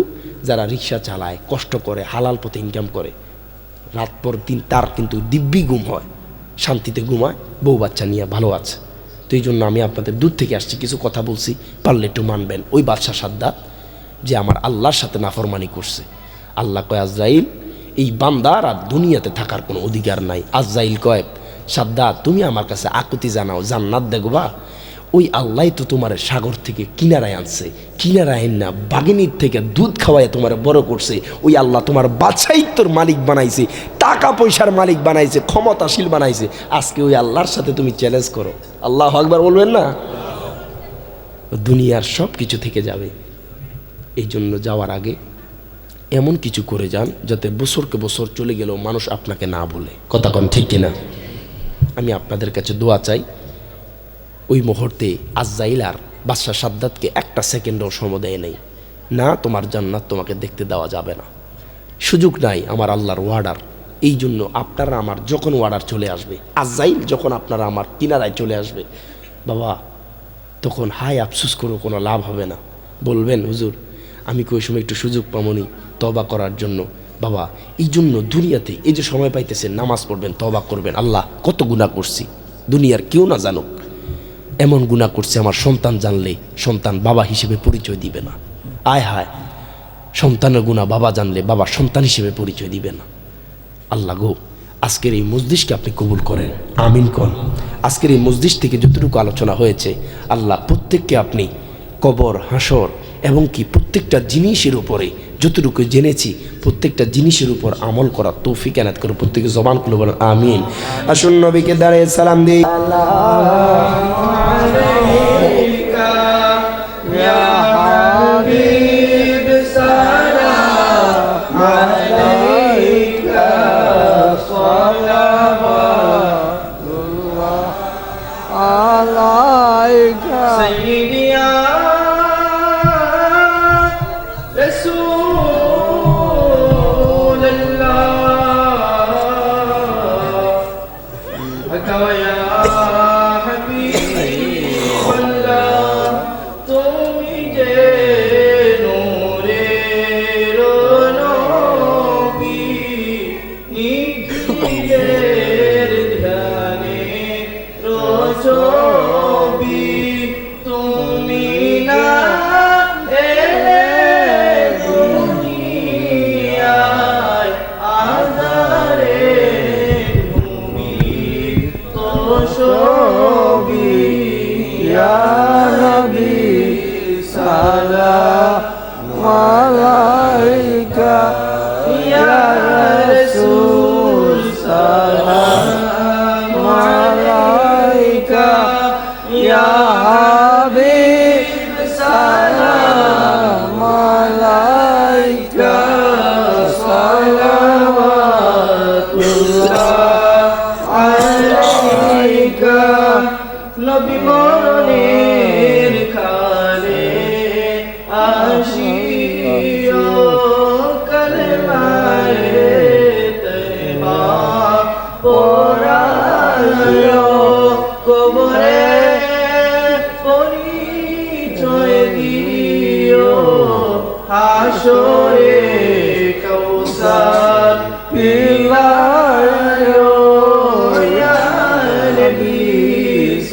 যারা রিক্সা চালায়, কষ্ট করে, হালাল পথে ইনকাম করে, রাত পর দিন তার কিন্তু দিব্যি ঘুম হয়। শান্তিতে ঘুমায়, বউ বাচ্চা নিয়ে ভালো আছে। তো এই জন্য আমি আপনাদের দূর থেকে আসছি, কিছু কথা বলছি, পারলে একটু মানবেন। ওই বাদশাহ সাদ্দাত যে আমার আল্লাহর সাথে নাফরমানি করছে, আল্লাহ কয় আজরাইল এই বান্দার আর দুনিয়াতে থাকার কোনো অধিকার নাই। আজরাইল কয় সাদ্দাত তুমি আমার কাছে আকুতি জানাও, জান্নাত দেখবা, ওই আল্লাহ তো তোমার সাগর থেকে কিনারায় আনছে, কিনারায় আইন না বাগিনীর থেকে দুধ খাওয়ায় তোমার বড় করছে। ওই আল্লাহ তোমার বাদশাহিত্বর মালিক বানাইছে, টাকা পয়সার মালিক বানাইছে, ক্ষমতাশীল বানাইছে। আজকে ওই আল্লাহর সাথে তুমি চ্যালেঞ্জ করো, আল্লাহ আকবার বলবেন না? দুনিয়ার সব কিছু থেকে যাবে। এই জন্য যাওয়ার আগে এমন কিছু করে যান যাতে বছরকে বছর চলে গেলেও মানুষ আপনাকে না বলে। কথা কন ঠিক কিনা? আমি আপনাদের কাছে দোয়া চাই, ওই মুহূর্তে আজরাইল আর বাদশাহ সাদ্দাতকে একটা সেকেন্ডও সময় দেয় নেই, না তোমার জান্নাত তোমাকে দেখতে দেওয়া যাবে না, সুযোগ নাই, আমার আল্লাহর ওয়ার্ডার। এই জন্য আপনারা আমার যখন ওয়ার্ডার চলে আসবে, আজরাইল যখন আপনারা আমার কিনারায় চলে আসবে, বাবা তখন হায় আফসোস করে কোনো লাভ হবে না। বলবেন হুজুর আমি কই সময় একটু সুযোগ পামনি তওবা করার জন্য। বাবা এই জন্য দুনিয়াতে এই যে সময় পাইতেছেন, নামাজ পড়বেন, তওবা করবেন, আল্লাহ কত গুনাহ করছি, দুনিয়ার কেউ না জানুক, এমন গুনাহ করছে আমার সন্তান জানলে সন্তান বাবা হিসেবে পরিচয় দিবে না। আয় হায়, সন্তানের গুনাহ বাবা জানলে বাবা সন্তান হিসেবে পরিচয় দিবে না। আল্লাহ গো আজকের এই মজলিসকে আপনি কবুল করেন, আমিন কন। আজকের এই মজলিস থেকে যতটুকু আলোচনা হয়েছে, আল্লাহ প্রত্যেককে আপনি কবর, হাসর এবং কি প্রত্যেকটা জিনিসের উপরে যতটুকু জেনেছি প্রত্যেকটা জিনিসের উপর আমল করার তৌফিক এনায়েত করে প্রত্যেকে জবান খুলে বলেন আমিন। আসুন নবীকে দাঁড়িয়ে সালাম দিই। নবী মরণের কালে আসিও কলমায়ে তয়বা পড়ায়ো কবরে পরিচয় দিও হাসরে কৌসার পিলায়ো ইয়া নবী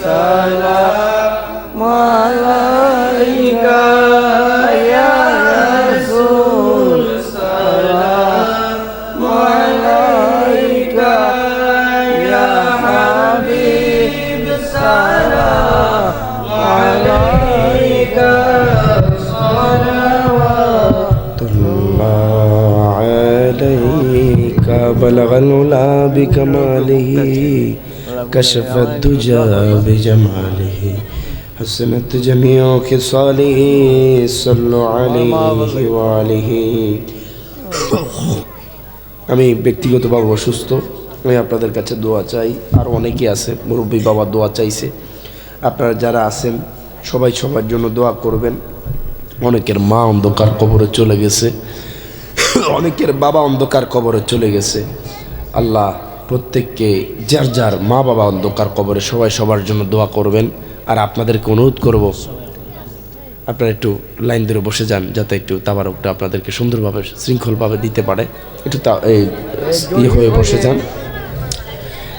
সালাম আলাইকা ইয়া রাসূল সালাম আলাইকা ইয়া হাবিব সালাম আলাইকা সালাওয়াতুল্লাহ আলাইকা বালাগাল উলা বিকামালিহি كشف الدجى بجماله حسنت جميع خصاله صلوا عليه وآله। আমি ব্যক্তিগতভাবে অসুস্থ, আমি আপনাদের কাছে দোয়া চাই। আর অনেকে আছে, মুরব্বী বাবা দোয়া চাইছে, আপনারা যারা আছেন সবাই সবার জন্য দোয়া করবেন। অনেকের মা অন্ধকার কবরে চলে গেছে, অনেকের বাবা অন্ধকার কবরে চলে গেছে। আল্লাহ প্রত্যেককে যার যার মা বাবা অন্ধকার কবরে সবাই সবার জন্য দোয়া করবেন। আর আপনাদেরকে অনুরোধ করব আপনারা একটু লাইন ধরে বসে যান, যাতে একটু তাবারকটা আপনাদেরকে সুন্দরভাবে শৃঙ্খলভাবে দিতে পারে। একটু ইয়ে হয়ে বসে যান।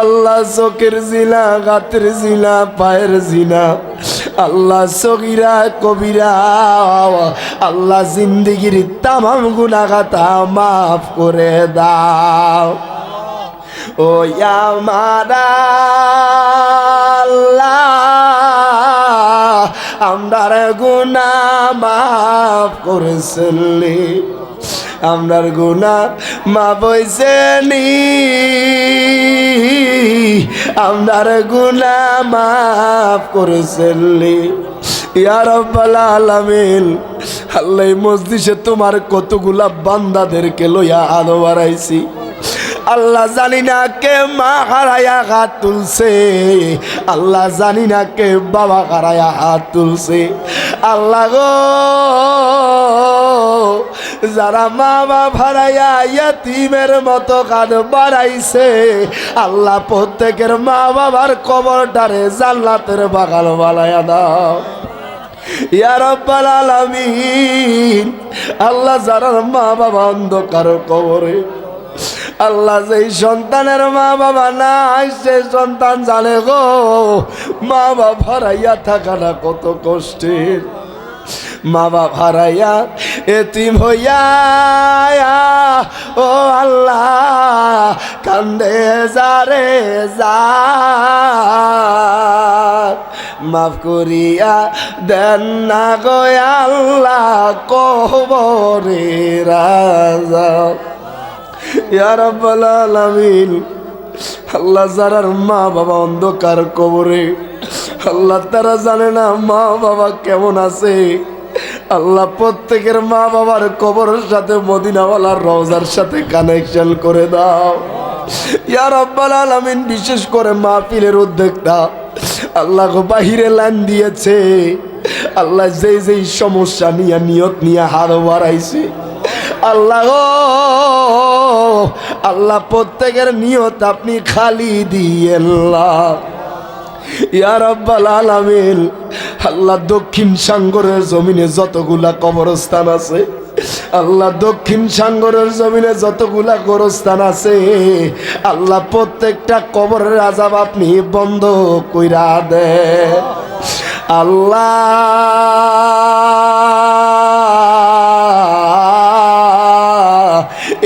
আল্লাহ চোখের জিনা, গাতের জিনা, পায়ের জিনা, আল্লাহ সগীরা কবিরা, আল্লাহ জিন্দিগির তামাম গুনাহগাতা মাফ করে দাও। ও আমার আল্লাহ, আমরার গুনাহ মাফ করেছেনলি, আমরার গুনাহ মাফ হইছেনি, আমরার গুনাহ মাফ করেছেনলি ইয়া রাব্বাল আলামিন। আল্লাহ মসজিদে তোমার কতগুলা বান্দাদেরকে লইয়া আলো বাড়াইছি, আল্লাহ জানি না কে মা হারায়া হাত তুলছে, আল্লাহ জানি না কে বাবা হারায়া হাত তুলছে। আল্লাহ গো, যারা মা বাবা হারায়া ইয়াতিমের মতো কাঁদ বাড়াইছে, আল্লাহ প্রত্যেকের মা বাবার কবরটারে জান্নাতের বাগান বানায়া দাও ইয়া রাব্বাল আলামিন। আল্লাহ যারা মা বাবা অন্ধকার কবরে, আল্লাহ যেই সন্তানের মা বাবা নাই সে সন্তান জানে গো মা বাবা হারাইয়া থাকাটা কত কষ্টের। মা বাবা হারাইয়া এতিম হইয়া ও আল্লাহ কান্দে যারে যা, মাফ করিয়া দেন না গো আল্লাহ কবরে রাজা ইয়া রাব্বাল আলামিন। আল্লাহ যারার মা বাবা অন্ধকার কবরে, আল্লাহ তারা জানে না মা বাবা কেমন আছে, আল্লাহ প্রত্যেকের মা বাবার কবরের সাথে মদিনাওয়ালার রওজার সাথে কানেকশন করে দাও ইয়া রাব্বাল আলামিন। বিশেষ করে মাহফিলের উদ্যোক্তা আল্লাহ গো বাহিরে লাইন দিয়েছে, আল্লাহ যেই যেই সমস্যা নিয়ে নিয়ত নিয়ে হাত বাড়াইছে, আল্লাহ গো আল্লাহ প্রত্যেকের নিয়ত আপনি খালি দিয়েন ইয়া রাব্বাল আলামিন। আল্লাহ দক্ষিণ সাগরের জমিনে যতগুলা কবরস্থান আছে, আল্লাহ দক্ষিণ সাগরের জমিনে যতগুলা কবরস্থান আছে, আল্লাহ প্রত্যেকটা কবরের আযাব আপনি বন্ধ কইরা দেন আল্লাহ।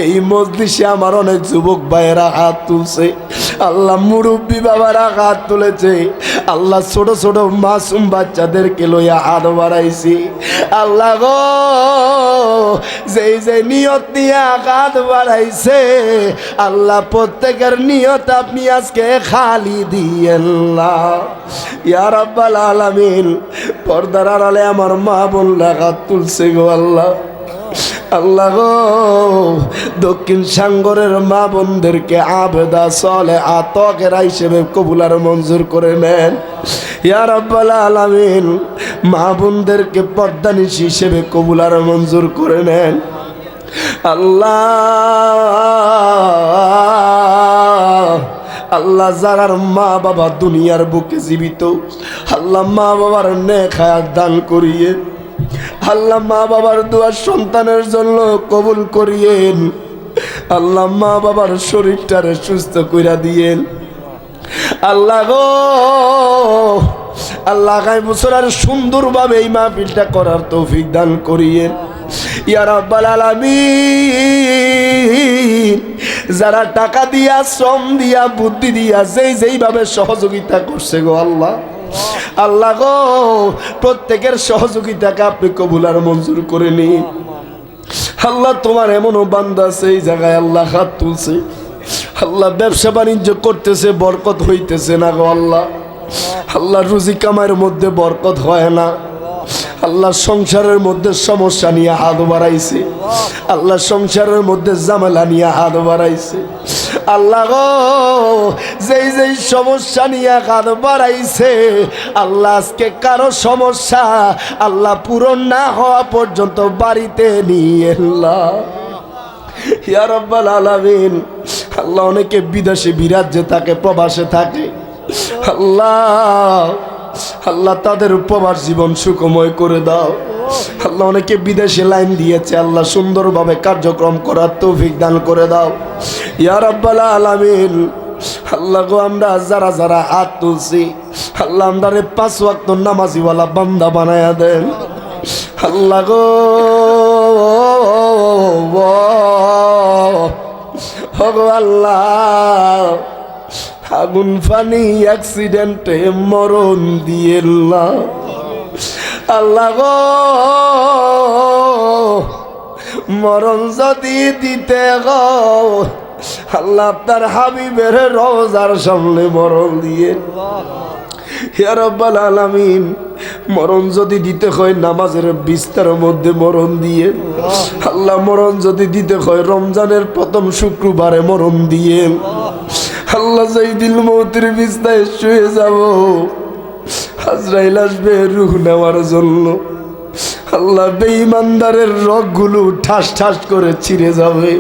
এই মজলিসে আমার অনেক যুবক ভাইয়েরা হাত তুলছে, আল্লাহ মুরব্বী বাবারা হাত তুলেছে, আল্লাহ ছোট ছোট মাসুম বাচ্চাদেরকে লইয়া হাত বাড়াইছি। আল্লাহ গো যেই যে নিয়ত নিয়ে হাত বাড়াইছে, আল্লাহ প্রত্যেকের নিয়ত আপনি আজকে খালি দিয়েন ইয়া রাব্বাল আলামিন। পর্দার আড়ালে আমার মা বোনরা হাত তুলছে গো আল্লাহ। আল্লাহ গো দক্ষিণ সাগরের মা বোনদেরকে আবেদা সলে আতকেরা হিসেবে কবুল আর মঞ্জুর করে নেন ইয়া রাব্বাল আলামিন। মা বোনদেরকে পর্দানিশী হিসেবে কবুল আর মঞ্জুর করে নেন আল্লাহ। আল্লাহ যারার মা বাবা দুনিয়ার বুকে জীবিত, আল্লাহ মা বাবার নেক হায়াত দান করিয়ে, আল্লাহ মা বাবার দোয়া সন্তানের জন্য কবুল করিয়েন। আল্লাহ মা বাবার শরীরটারে সুস্থ কইরা দিয়েন আল্লাহ গো। আল্লাহ আগামী বছর আর সুন্দরভাবে এই মাহফিলটা করার তৌফিক দান করিয়েন ইয়া রাব্বাল আলামিন। যারা টাকা দিয়া, শ্রম দিয়া, বুদ্ধি দিয়া যেইভাবে সহযোগিতা করছে গো আল্লাহ, আল্লাহ গো প্রত্যেকের সহযোগিতাকে আপনি কবুল আর মঞ্জুর করে নিন আল্লাহ। তোমার এমনও বান্দা আছে এই জায়গায় আল্লাহ হাত তুলছে, আল্লাহ ব্যবসা বাণিজ্য করতেছে, বরকত হইতেছে না গো আল্লাহ। আল্লাহ রুজি কামাইয়ের মধ্যে বরকত হয় না, আল্লাহ সংসারের মধ্যে সমস্যা নিয়ে হাত বাড়াইছে, আল্লাহ সংসারের মধ্যে ঝামেলা নিয়ে হাত বাড়াইছে আল্লাহ গো। যেই যেই সমস্যা নিয়ে হাত বাড়াইছে, আল্লাহ আজকে কারো সমস্যা আল্লাহ পূরণ না হওয়া পর্যন্ত বাড়িতে নিয়ে এলাম ইয়া রাব্বাল আলামিন। আল্লাহ অনেকে বিদেশে বিরাজ্যে থাকে, প্রবাসে থাকে, আল্লাহ আল্লাহ তাদের উপবাস জীবন সুখময় করে দাও আল্লাহ। অনেকে বিদেশে লাইন দিয়েছে, আল্লাহ সুন্দরভাবে কার্যক্রম করার তৌফিক দান করে দাও ইয়া রাব্বাল আলামিন। আল্লাহ গো আমরা যারা যারা হাত তুলছি আল্লাহ আমাদের 5 ওয়াক্ত নামাজিওয়ালা বান্দা বানায়া দেন আল্লাহ গো ওগো আল্লাহ আগুন পানি অ্যাক্সিডেন্টে মরণ দিয়ে আল্লাহ গো মরণ যদি দিতে গো আল্লাহ আপনার হাবিবের রওজার সামনে মরণ দিয়ে ইয়া রাব্বাল আলামিন মরণ যদি দিতে হয় নামাজের বিস্তার মধ্যে মরণ দিয়ে আল্লাহ মরণ যদি দিতে হয় রমজানের প্রথম শুক্রবারে মরণ দিয়ে আল্লাহ যেই দিল মৌতের বিস্তায় শুয়ে যাব আজরাইল আসবে রূহ নেওয়ার জন্য আল্লাহ বেঈমানদারের রগগুলো ঠাস ঠাস করে ছিঁড়ে যাবে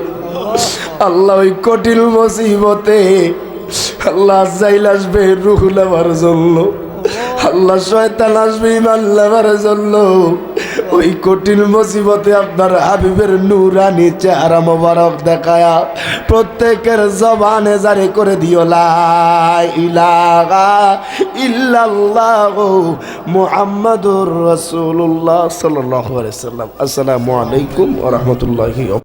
আল্লাহ ওই কঠিন মুসিবতে আল্লাহ আজরাইল আসবে রূহ নেওয়ার জন্য আল্লাহ শয়তান আসবে ঈমান নেওয়ার জন্য ওই কঠিন মুসিবতে আপনার হাবিবের নূরানি চেহারা মোবারক দেখায়া প্রত্যেকের জবানে জারি করে দিও লা ইলাহা ইল্লাল্লাহু মুহাম্মাদুর রাসূলুল্লাহ সাল্লাল্লাহু আলাইহি ওয়াসাল্লাম। আসসালামু আলাইকুম ওয়া রাহমাতুল্লাহি